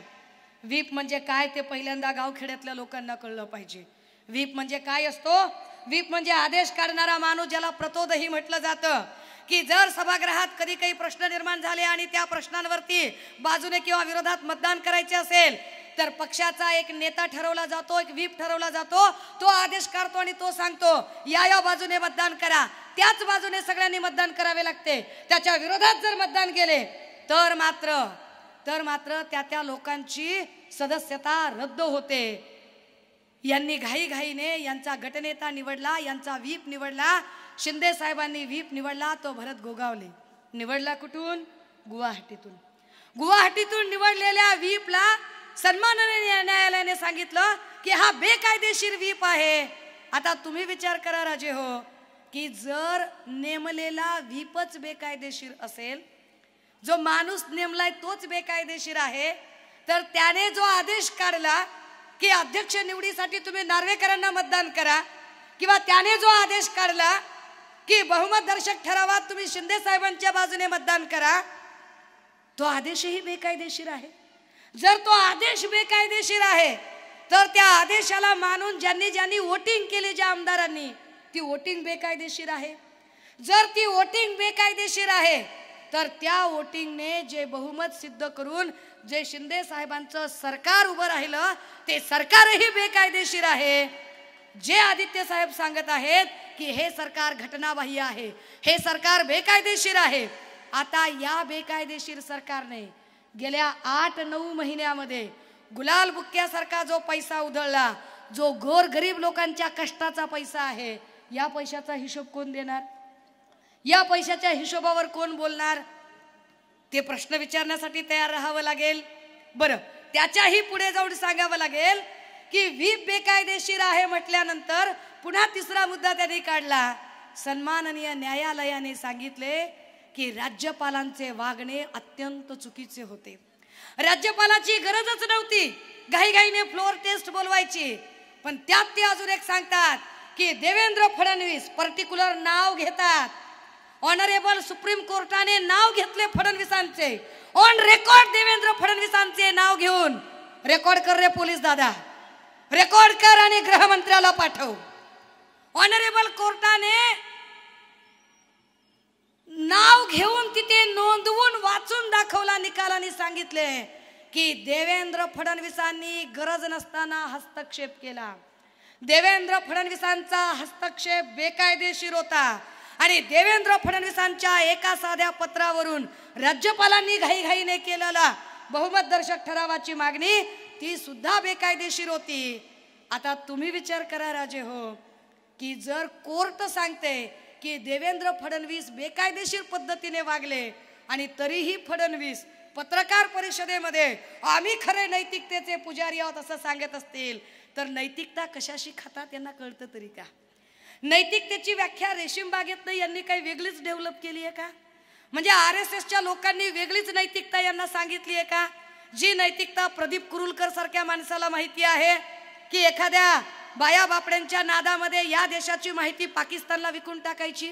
व्हीप म्हणजे काय ते पहिल्यांदा गावखेड्यातल्या लोकांना कळलं पाहिजे. व्हीप म्हणजे काय असतो? व्हीप म्हणजे आदेश काढणारा माणूस, ज्याला प्रतोदही म्हटलं जातं. की जर सभागृहात कधी काही प्रश्न निर्माण झाले आणि त्या प्रश्नांवरती बाजूने किंवा विरोधात मतदान करायचे असेल तर पक्षाचा एक नेता ठरवला जातो, एक व्हीप ठरवला जातो, तो आदेश काढतो आणि तो सांगतो या बाजूने मतदान करा, त्याच बाजूने सगळ्यांनी मतदान करावे लागते. त्याच्या विरोधात जर मतदान केले तर मात्र त्या लोकांची सदस्यता रद्द होते. यांनी घाईघाईने यांचा गटनेता निवडला, यांचा व्हीप निवडला. शिंदे साहेबांनी व्हीप निवडला तो भरत गोगावले. निवडला कुठून? गुवाहाटीतून निवडलेल्या व्हीपला सन्माननीय न्यायालयाने सांगितलं की हा बेकायदेशीर व्हीप आहे. आता तुम्ही विचार करा राजे हो, की जर नेमलेला व्हीपच बेकायदेशीर असेल, जो माणूस नेमलाय तोच बेकायदेशीर आहे, तर त्याने जो आदेश काढला की अध्यक्ष निवडीसाठी तुम्ही नार्वेकरांना मतदान करा, किंवा त्याने जो आदेश काढला की बहुमत दर्शक ठरावात तुम्ही शिंदे साहेबांच्या बाजूने मतदान करा, तो आदेशही बेकायदेशीर आहे. जर तो आदेश बेकायदेशीर आहे तर त्या आदेशाला मानून ज्यांनी वोटिंग केली, ज्या आमदारांनी, ती वोटिंग बेकायदेशीर आहे. जर ती वोटिंग बेकायदेशीर आहे तर त्या वोटिंगने जे बहुमत सिद्ध करून जे शिंदे साहेबांचं सरकार उभं राहिलं ते सरकारही बेकायदेशीर आहे. जे आदित्य साहेब सांगत आहेत की हे सरकार घटनाबाह्य आहे, हे सरकार बेकायदेशीर आहे, आता या बेकायदेशीर सरकारने गेल्या 8-9 महिन्यामध्ये गुलाल बुक्क्यासारखा जो पैसा उधळला, जो गोरगरीब लोकांच्या कष्टाचा पैसा आहे, या पैशाचा हिशोब कोण देणार? या पैशाच्या हिशोबावर कोण बोलणार? ते प्रश्न विचारण्यासाठी तयार राहावं लागेल. बरं, त्याच्याही पुढे जाऊन सांगावं लागेल की व्हीप बेकायदेशीर आहे म्हटल्यानंतर पुन्हा तिसरा मुद्दा त्यांनी काढला. सन्माननीय न्यायालयाने सांगितले की राज्यपालांचे वागणे अत्यंत चुकीचे होते. राज्यपालाची गरजच नव्हती घाईघाईने फ्लोअर टेस्ट बोलवायची, पण त्यात ते अजून एक सांगतात की देवेंद्र फडणवीस पर्टिक्युलर नाव घेतात. ऑनरेबल सुप्रीम कोर्टाने नाव घेतले फडणवीसांचे, ऑन रेकॉर्ड देवेंद्र फडणवीसांचे नाव घेऊन, रेकॉर्ड कर रे पोलीस दादा, रेकॉर्ड कर आणि गृहमंत्र्याला पाठव. ऑनरेबल कोर्टाने नाव घेऊन तिथे नोंदवून वाचून दाखवला निकालाने सांगितले की देवेंद्र फडणवीसांनी गरज नसताना हस्तक्षेप केला. देवेंद्र फडणवीसांचा हस्तक्षेप बेकायदेशीर होता आणि देवेंद्र फडणवीसांच्या एका साध्या पत्रावरून राज्यपालांनी घाईघाईने केलेला बहुमत दर्शक ठरावाची मागणी ती सुद्धा बेकायदेशीर होती. आता तुम्ही विचार करा राजे हो, की जर कोर्ट सांगते की देवेंद्र फडणवीस बेकायदेशीर पद्धतीने वागले आणि तरीही फडणवीस पत्रकार परिषदेमध्ये आम्ही खरे नैतिकतेचे पुजारी आहोत असं सांगत असतील, तर नैतिकता कशाशी खातात यांना कळतं तरी का? नैतिकतेची व्याख्या रेशीम बागेतनं यांनी काही वेगळीच डेव्हलप केली आहे का? म्हणजे RSSच्या लोकांनी वेगळीच नैतिकता यांना सांगितली आहे का? जी नैतिकता प्रदीप कुरुलकर सारख्या माणसाला माहिती आहे की एखाद्या बाया बापड्यांच्या नादामध्ये या देशाची माहिती पाकिस्तानला विकून टाकायची.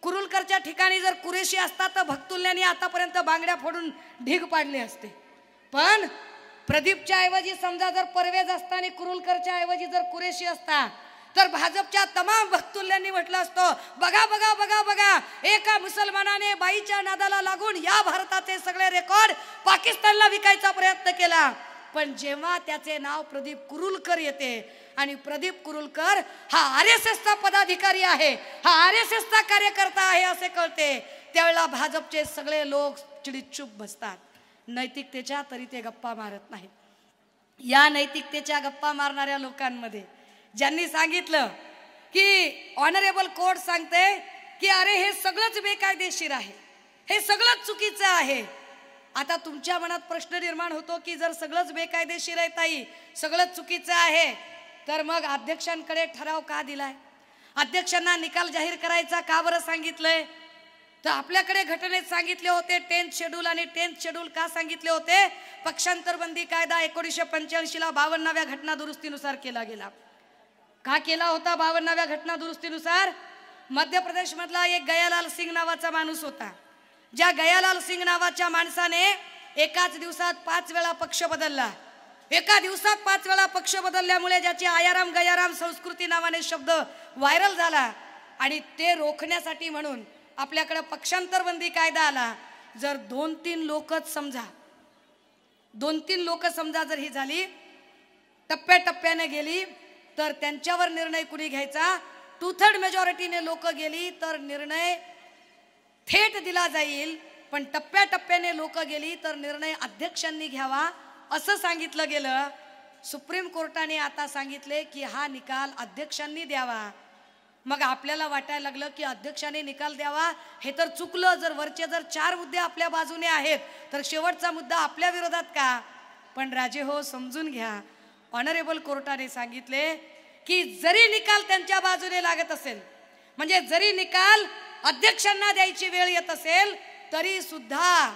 कुरुलकरच्या ठिकाणी जर कुरेशी असता तर भक्तुल्यांनी आतापर्यंत बांगड्या फोडून ढीग पाडले असते. पण प्रदीपच्या ऐवजी समजा जर परवेज असता आणि कुरुलकरच्या ऐवजी जर कुरेशी असता तर भाजपच्या तमाम भक्तुल्यांनी म्हटलं असतं, बघा बघा बघा बघा, एका मुसलमानाने बाईच्या नादाला लागून या भारताचे सगळे रेकॉर्ड पाकिस्तानला विकायचा प्रयत्न केला. पण जेव्हा त्याचे नाव प्रदीप कुरुलकर येते आणि प्रदीप कुरुलकर हा RSSचा पदाधिकारी आहे, हा RSSचा कार्यकर्ता आहे असे कळते, त्यावेळेला भाजपचे सगळे लोक चिडीचूप बसतात. नैतिकतेच्या तरी ते गप्पा मारत नाहीत. या नैतिकतेच्या गप्पा मारणाऱ्या लोकांमध्ये ज्यांनी सांगितलं की ऑनरेबल कोर्ट सांगते की अरे हे सगळंच बेकायदेशीर आहे, हे सगळंच चुकीचं आहे. आता तुमच्या मनात प्रश्न निर्माण होतो की जर सगळंच बेकायदेशीर आहे ताई, सगळंच चुकीचं आहे, तर मग अध्यक्षांकडे ठराव का दिलाय? अध्यक्षांना निकाल जाहीर करायचा का बरं सांगितलंय? तर आपल्याकडे घटनेत सांगितले होते 10th शेड्यूल आणि 10th शेड्यूल का सांगितले होते? पक्षांतर बंदी कायदा 1985ला 52व्या घटना दुरुस्तीनुसार केला गेला. का केला होता 52व्या घटना दुरुस्तीनुसार? मध्य प्रदेश मधला एक गयालाल सिंग नावाचा माणूस होता. ज्या गयालाल सिंग नावाच्या माणसाने एकाच दिवसात 5 वेळा पक्ष बदलला. एका दिवसात 5 वेळा पक्ष बदलल्यामुळे ज्याची आयाराम गयाराम संस्कृती नावाने शब्द व्हायरल झाला आणि ते रोखण्यासाठी म्हणून आपल्याकडे पक्षांतरबंदी कायदा आला, जर 2-3 लोकच समजा 2-3 लोक समजा जर ही झाली, टप्प्याटप्प्याने गेली, तर त्यांच्यावर निर्णय कुणी घ्यायचा, 2/3 मेजॉरिटीने लोक गेली तर निर्णय थेट दिला जाईल, पण टप्प्याटप्प्याने लोक गेली तर निर्णय अध्यक्षांनी घ्यावा असं सांगितलं गेलं. सुप्रीम कोर्टाने आता सांगितले की हा निकाल अध्यक्षांनी द्यावा. मग आपल्याला वाटायला लागलं की अध्यक्षांनी निकाल द्यावा हे तर चुकलं. जर वरचे जर 4 मुद्दे आपल्या बाजूने आहेत तर शेवटचा मुद्दा आपल्या विरोधात का? पण राजे हो, समजून घ्या, ऑनरेबल कोर्टाने सांगितले की जरी निकाल त्यांच्या बाजूने लागत असेल, म्हणजे जरी निकाल अध्यक्षांना द्यायची वेळ येत असेल, तरी सुद्धा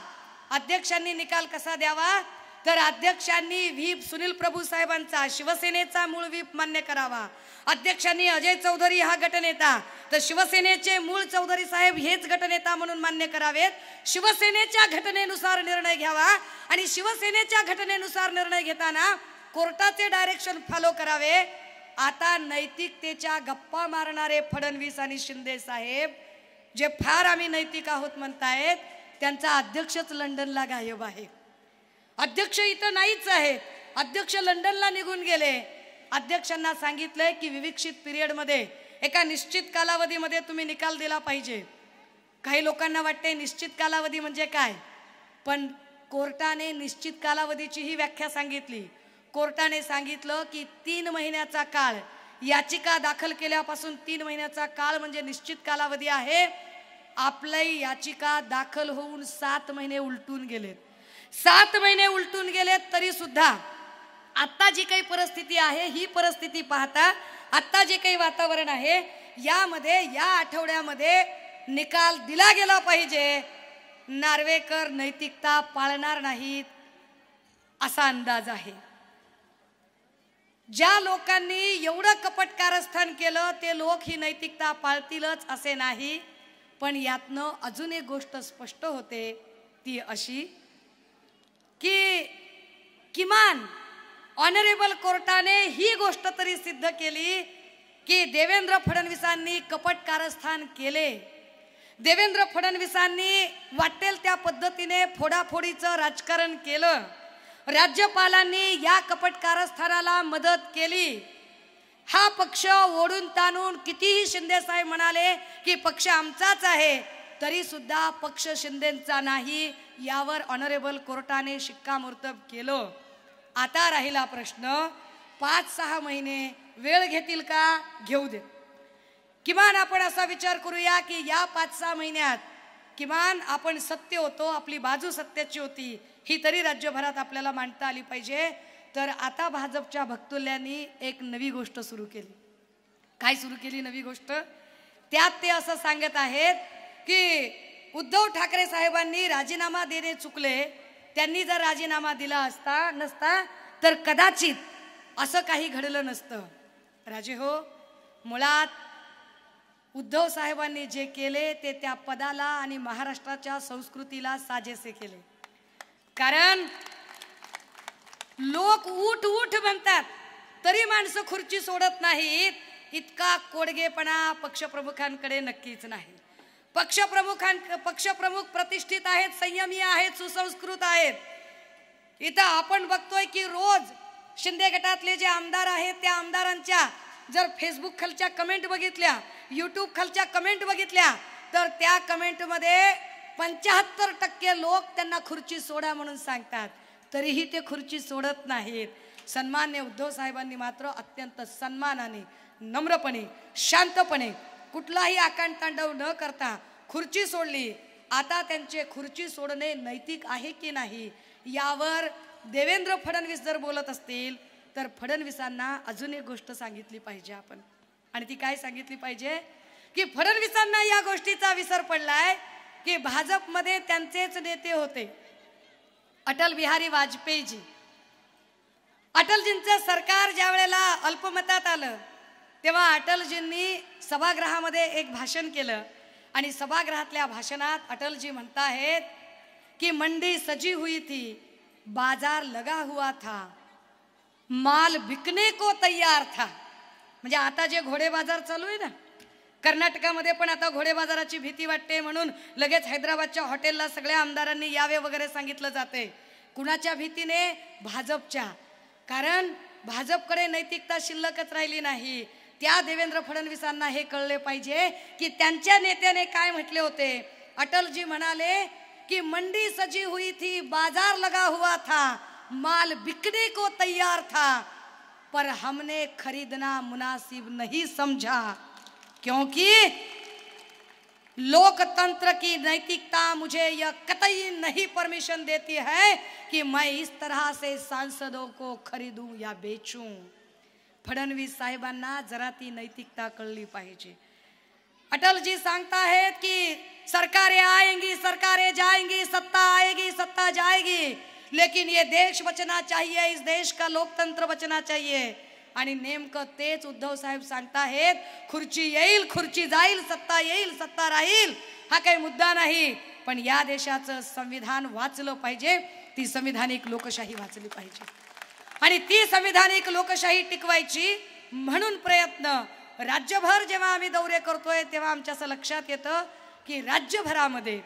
अध्यक्षांनी निकाल कसा द्यावा, तर अध्यक्षांनी व्हीप सुनील प्रभू साहेबांचा, शिवसेनेचा मूळ व्हीप मान्य करावा. अध्यक्षांनी अजय चौधरी हा गटनेता, तर शिवसेनेचे मूळ चौधरी साहेब हेच गटनेता म्हणून मान्य करावेत. शिवसेनेच्या घटनेनुसार निर्णय घ्यावा आणि शिवसेनेच्या घटनेनुसार निर्णय घेताना कोर्टाचे डायरेक्शन फॉलो करावे. आता नैतिकतेच्या गप्पा मारणारे फडणवीस आणि शिंदे साहेब, जे फार आम्ही नैतिक आहोत म्हणतायत, त्यांचा अध्यक्षच लंडनला गायब आहे. अध्यक्ष इथं नाहीच आहेत, अध्यक्ष लंडनला निघून गेले. अध्यक्षांना सांगितलंय की विविक्षित पिरियडमध्ये एका निश्चित कालावधीमध्ये तुम्ही निकाल दिला पाहिजे. काही लोकांना वाटते निश्चित कालावधी म्हणजे काय, पण कोर्टाने निश्चित कालावधीची ही व्याख्या सांगितली. कोर्टाने सांगितलं की 3 महिन्याचा काळ, याचिका दाखल केल्यापासून 3 महिन्याचा काळ म्हणजे निश्चित कालावधी आहे. आपली याचिका दाखल होऊन 7 महिने उलटून गेलेत. 7 महिने उलटून गेलेत तरी सुद्धा आता जी काही परिस्थिती आहे, ही परिस्थिती पाहता आता जे काही वातावरण आहे, यामध्ये या आठवड्यामध्ये निकाल दिला गेला पाहिजे. नार्वेकर नैतिकता पाळणार नाहीत असा अंदाज आहे. ज्या लोकांनी एवढं कपट कारस्थान केलं ते लोक ही नैतिकता पाळतीलच असे नाही. पण यातनं अजून एक गोष्ट स्पष्ट होते, ती अशी की किमान ऑनरेबल कोर्टाने ही गोष्ट तरी सिद्ध केली की देवेंद्र फडणवीसांनी कपट कारस्थान केले. देवेंद्र फडणवीसांनी वाटेल त्या पद्धतीने फोडाफोडीचं राजकारण केलं. राज्यपालांनी या कपट कारस्थानाला मदत केली. हा पक्ष ओढून ताणून कितीही शिंदे साहेब म्हणाले की पक्ष आमचाच आहे, तरी सुद्धा पक्ष शिंदेचा नाही, यावर ऑनरेबल कोर्टाने शिक्कामोर्तब केलं. आता राहिला प्रश्न, 5-6 महिने वेळ घेतील का? घेऊ दे. किमान आपण असा विचार करूया की या 5-6 महिन्यात किमान आपण सत्य होतो, आपली बाजू सत्याची होती, ही तरी राज्यभरात आपल्याला मांडता आली पाहिजे. तर आता भाजपच्या भक्तुल्यांनी एक नवी गोष्ट सुरू केली. काय सुरू केली नवी गोष्ट? त्यात ते असं सांगत आहेत की उद्धव ठाकरे साहेबांनी राजीनामा देणे चुकले. त्यांनी जर राजीनामा दिला नसता तर कदाचित असं काही घडलं नसतं. राजे हो, मुळात उद्धव साहेबांनी जे केले ते त्या पदाला आणि महाराष्ट्राच्या संस्कृतीला साजेसे केले. कारण लोक उठ उठ म्हणतात तरी माणसं खुर्ची सोडत नाहीत. इतका कोडगेपणा पक्षप्रमुखांकडे नक्कीच नाही. पक्षप्रमुख प्रतिष्ठित आहेत, संयमी आहेत, सुसंस्कृत आहेत. इथं आपण बघतोय की रोज शिंदे गटातले जे आमदार आहेत त्या आमदारांच्या जर फेसबुक खालच्या कमेंट बघितल्या, यूट्यूब खालच्या कमेंट बघितल्या, तर त्या कमेंटमध्ये 75% लोक त्यांना खुर्ची सोडा म्हणून सांगतात, तरीही ते खुर्ची सोडत नाहीत. सन्मान्य उद्धव साहेबांनी मात्र अत्यंत सन्मानाने, नम्रपणे, शांतपणे, कुठलाही आकांडतांडव न करता खुर्ची सोडली. आता त्यांचे खुर्ची सोडणे नैतिक आहे की नाही यावर देवेंद्र फडणवीस जर बोलत असतील तर फडणवीसांना अजून एक गोष्ट सांगितली पाहिजे आपण. आणि ती काय सांगितली पाहिजे की फडणवीसांना या गोष्टीचा विसर पडलाय की भाजपमध्ये त्यांचेच नेते होते अटल बिहारी वाजपेयीजी. अटलजींचं सरकार ज्या वेळेला अल्पमतात आलं तेव्हा अटलजींनी सभागृहामध्ये एक भाषण केलं आणि सभागृहातल्या भाषणात अटलजी म्हणताहेत की मंडी सजी हुई थी, बाजार लगा हुआ था, माल बिकने को तैयार था. म्हणजे आता जे घोडे बाजार चालू आहे ना, कर्नाटकामध्ये पण आता घोडे बाजाराची भीती वाटते म्हणून लगेच हैदराबादच्या हॉटेलला सगळ्या आमदारांनी यावे वगैरे सांगितलं जाते. कुणाच्या भीतीने? भाजपच्या. कारण भाजपकडे नैतिकता शिल्लकच राहिली नाही. त्या देवेंद्र फडणवीसांना हे कळले पाहिजे की त्यांच्या नेत्याने काय म्हटले होते. अटलजी म्हणाले कि मंडी सजी हुई थी, बाजार लगा हुआ था, माल बिकने को तैयार था, पर हमने खरीदना मुनासिब नहीं समझा, क्योंकि लोकतंत्र की नैतिकता मुझे यह कतई नहीं परमिशन देती है कि मैं इस तरह से सांसदों को खरीदूं या बेचूं. फडणवीस साहेबांना जरा ती नैतिकता कळली पाहिजे. अटल जी सांगता है कि सरकारें आएंगी, सरकारें जाएंगी, सत्ता आएगी, सत्ता जाएगी, लेकिन ये देश बचना चाहिए, इस देश का लोकतंत्र बचना चाहिए. आणि नेमकं तेच उद्धव साहेब सांगताहेत. खुर्ची येईल, खुर्ची जाईल, सत्ता येईल, सत्ता राहील, हा काही मुद्दा नाही, पण या देशाचं संविधान वाचलं पाहिजे, ती संविधानिक लोकशाही वाचली पाहिजे. आणि ती संविधानिक लोकशाही टिकवायची म्हणून प्रयत्न राज्यभर जेव्हा आम्ही दौरे करतोय तेव्हा आमच्या असं लक्षात येतं की राज्यभरामध्ये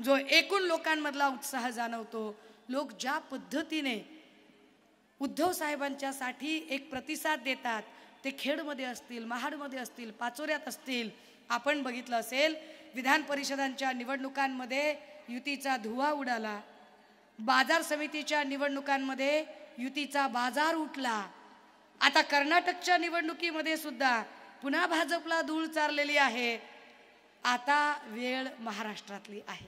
जो एकूण लोकांमधला उत्साह जाणवतो, लोक ज्या पद्धतीने उद्धव साहेबांच्यासाठी एक प्रतिसाद देतात, ते खेडमध्ये असतील, महाडमध्ये असतील, पाचोऱ्यात असतील. आपण बघितलं असेल विधान परिषदांच्या निवडणुकांमध्ये युतीचा धुवा उडाला, बाजार समितीच्या निवडणुकांमध्ये युतीचा बाजार उठला. आता कर्नाटकच्या निवडणुकीमध्ये सुद्धा पुन्हा भाजपला धूळ चारलेली आहे. आता वेळ महाराष्ट्रातली आहे.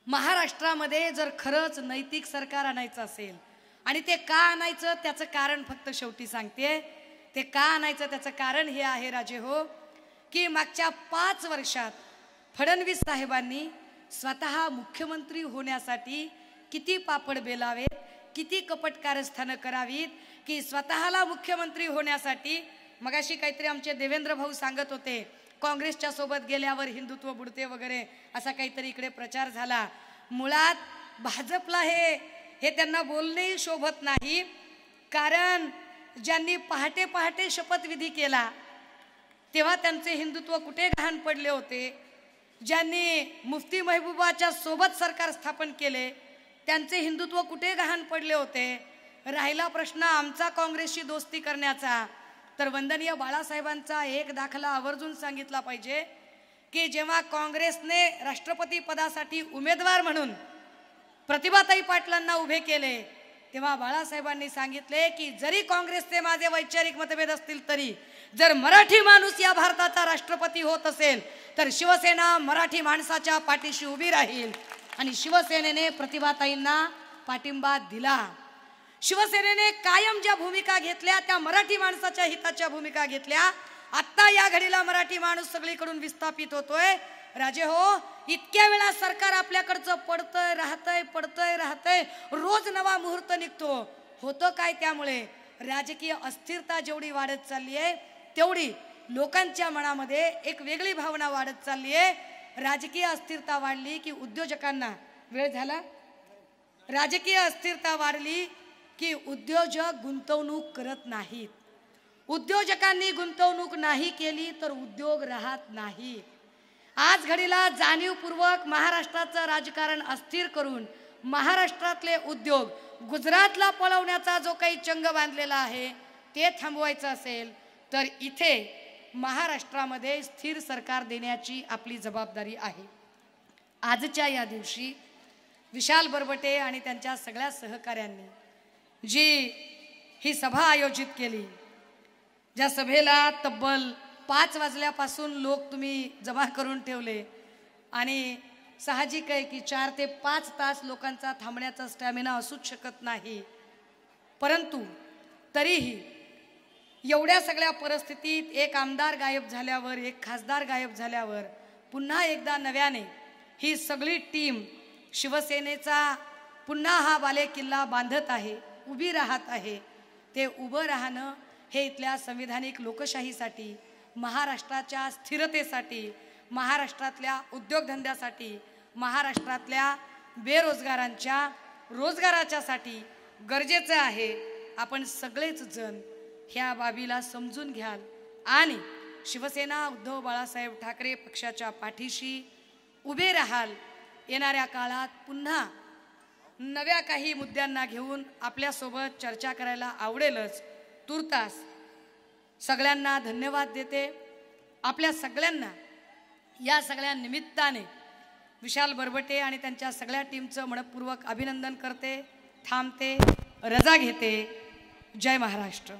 महाराष्ट्रामध्ये जर खरंच नैतिक सरकार आणायचं असेल, आणि ते का आणायचं त्याचं कारण फक्त शेवटी सांगते. ते का आणायचं त्याचं कारण हे आहे राजे हो, की मागच्या 5 वर्षात फडणवीस साहेबांनी स्वतः मुख्यमंत्री होण्यासाठी किती पापड बेलावेत, किती कपट कारस्थानं करावीत, की स्वतःला मुख्यमंत्री होण्यासाठी. मगाशी काहीतरी आमचे देवेंद्र भाऊ सांगत होते काँग्रेसच्या सोबत गेल्यावर हिंदुत्व बुडते वगैरे असा काहीतरी इकडे प्रचार झाला. मुळात भाजपला हे त्यांना बोलणेही शोभत नाही. कारण ज्यांनी पहाटे पहाटे शपथविधी केला तेव्हा त्यांचे हिंदुत्व कुठे गहाण पडले होते. ज्यांनी मुफ्ती महबूबाच्या सोबत सरकार स्थापन केले त्यांचे हिंदुत्व कुठे गहाण पडले होते. राहिला प्रश्न आमचा काँग्रेसशी दोस्ती करण्याचा, तर वंदनीय बाळासाहेबांचा एक दाखला आवर्जून सांगितला पाहिजे की जेव्हा काँग्रेसने राष्ट्रपती पदासाठी उमेदवार म्हणून प्रतिभाताई पाटलांना उभे केले तेव्हा बाळासाहेबांनी सांगितले की जरी काँग्रेसचे माझे वैचारिक मतभेद असतील तरी जर मराठी माणूस या भारताचा राष्ट्रपती होत असेल तर शिवसेना मराठी माणसाच्या पाठीशी उभी राहील. आणि शिवसेनेने प्रतिभाताईंना पाठिंबा दिला. शिवसेनेने कायम ज्या भूमिका घेतल्या त्या मराठी माणसाच्या हिताच्या भूमिका घेतल्या. आता या घडीला मराठी माणूस सगळीकडून विस्थापित होतोय. राजे हो, इतक्या वेळा सरकार आपल्याकडचं पडतंय राहतंय, रोज नवा मुहूर्त निघतो. होतं काय? त्यामुळे राजकीय अस्थिरता जेवढी वाढत चालली आहे तेवढी लोकांच्या मनामध्ये एक वेगळी भावना वाढत चालली आहे. राजकीय अस्थिरता वाढली की उद्योजकांना वेळ झाला. राजकीय अस्थिरता वाढली की उद्योजक गुंतवणूक करत नाहीत. उद्योजकांनी गुंतवणूक नाही केली तर उद्योग राहत नाही. आज घडीला जाणीवपूर्वक महाराष्ट्राचं राजकारण अस्थिर करून महाराष्ट्रातले उद्योग गुजरातला पळवण्याचा जो काही चंग बांधलेला आहे ते थांबवायचं असेल तर इथे महाराष्ट्रामध्ये स्थिर सरकार देण्याची आपली जबाबदारी आहे. आजच्या या दिवशी विशाल बरबटे आणि त्यांच्या सगळ्या सहकाऱ्यांनी जी ही सभा आयोजित केली, ज्या सभेला तब्बल 5 वाजल्यापासून लोक तुम्ही जमा करून ठेवले आणि साहजिक आहे की 4 ते 5 तास लोकांचा थांबण्याचा स्टॅमिना असूच शकत नाही. परंतु तरीही एवढ्या सगळ्या परिस्थितीत एक आमदार गायब झाल्यावर, एक खासदार गायब झाल्यावर पुन्हा एकदा नव्याने ही सगळी टीम शिवसेनेचा पुन्हा हा बालेकिल्ला बांधत आहे, उभी राहत आहे. ते उभं राहणं हे इथल्या संविधानिक लोकशाहीसाठी, महाराष्ट्राच्या स्थिरतेसाठी, महाराष्ट्रातल्या उद्योगधंद्यासाठी, महाराष्ट्रातल्या बेरोजगारांच्या रोजगाराच्यासाठी गरजेचं आहे. आपण सगळेच जण ह्या बाबीला समजून घ्याल आणि शिवसेना उद्धव बाळासाहेब ठाकरे पक्षाच्या पाठीशी उभे राहाल. येणाऱ्या काळात पुन्हा नव्या काही मुद्द्यांना घेऊन आपल्यासोबत चर्चा करायला आवडेलच. तुर्तास सगळ्यांना धन्यवाद देते. आपल्या सगळ्यांना या सगळ्या निमित्ताने विशाल बरबटे आणि त्यांच्या सगळ्या टीमचं मनपूर्वक अभिनंदन करते. थांबते, रजा घेते. जय महाराष्ट्र.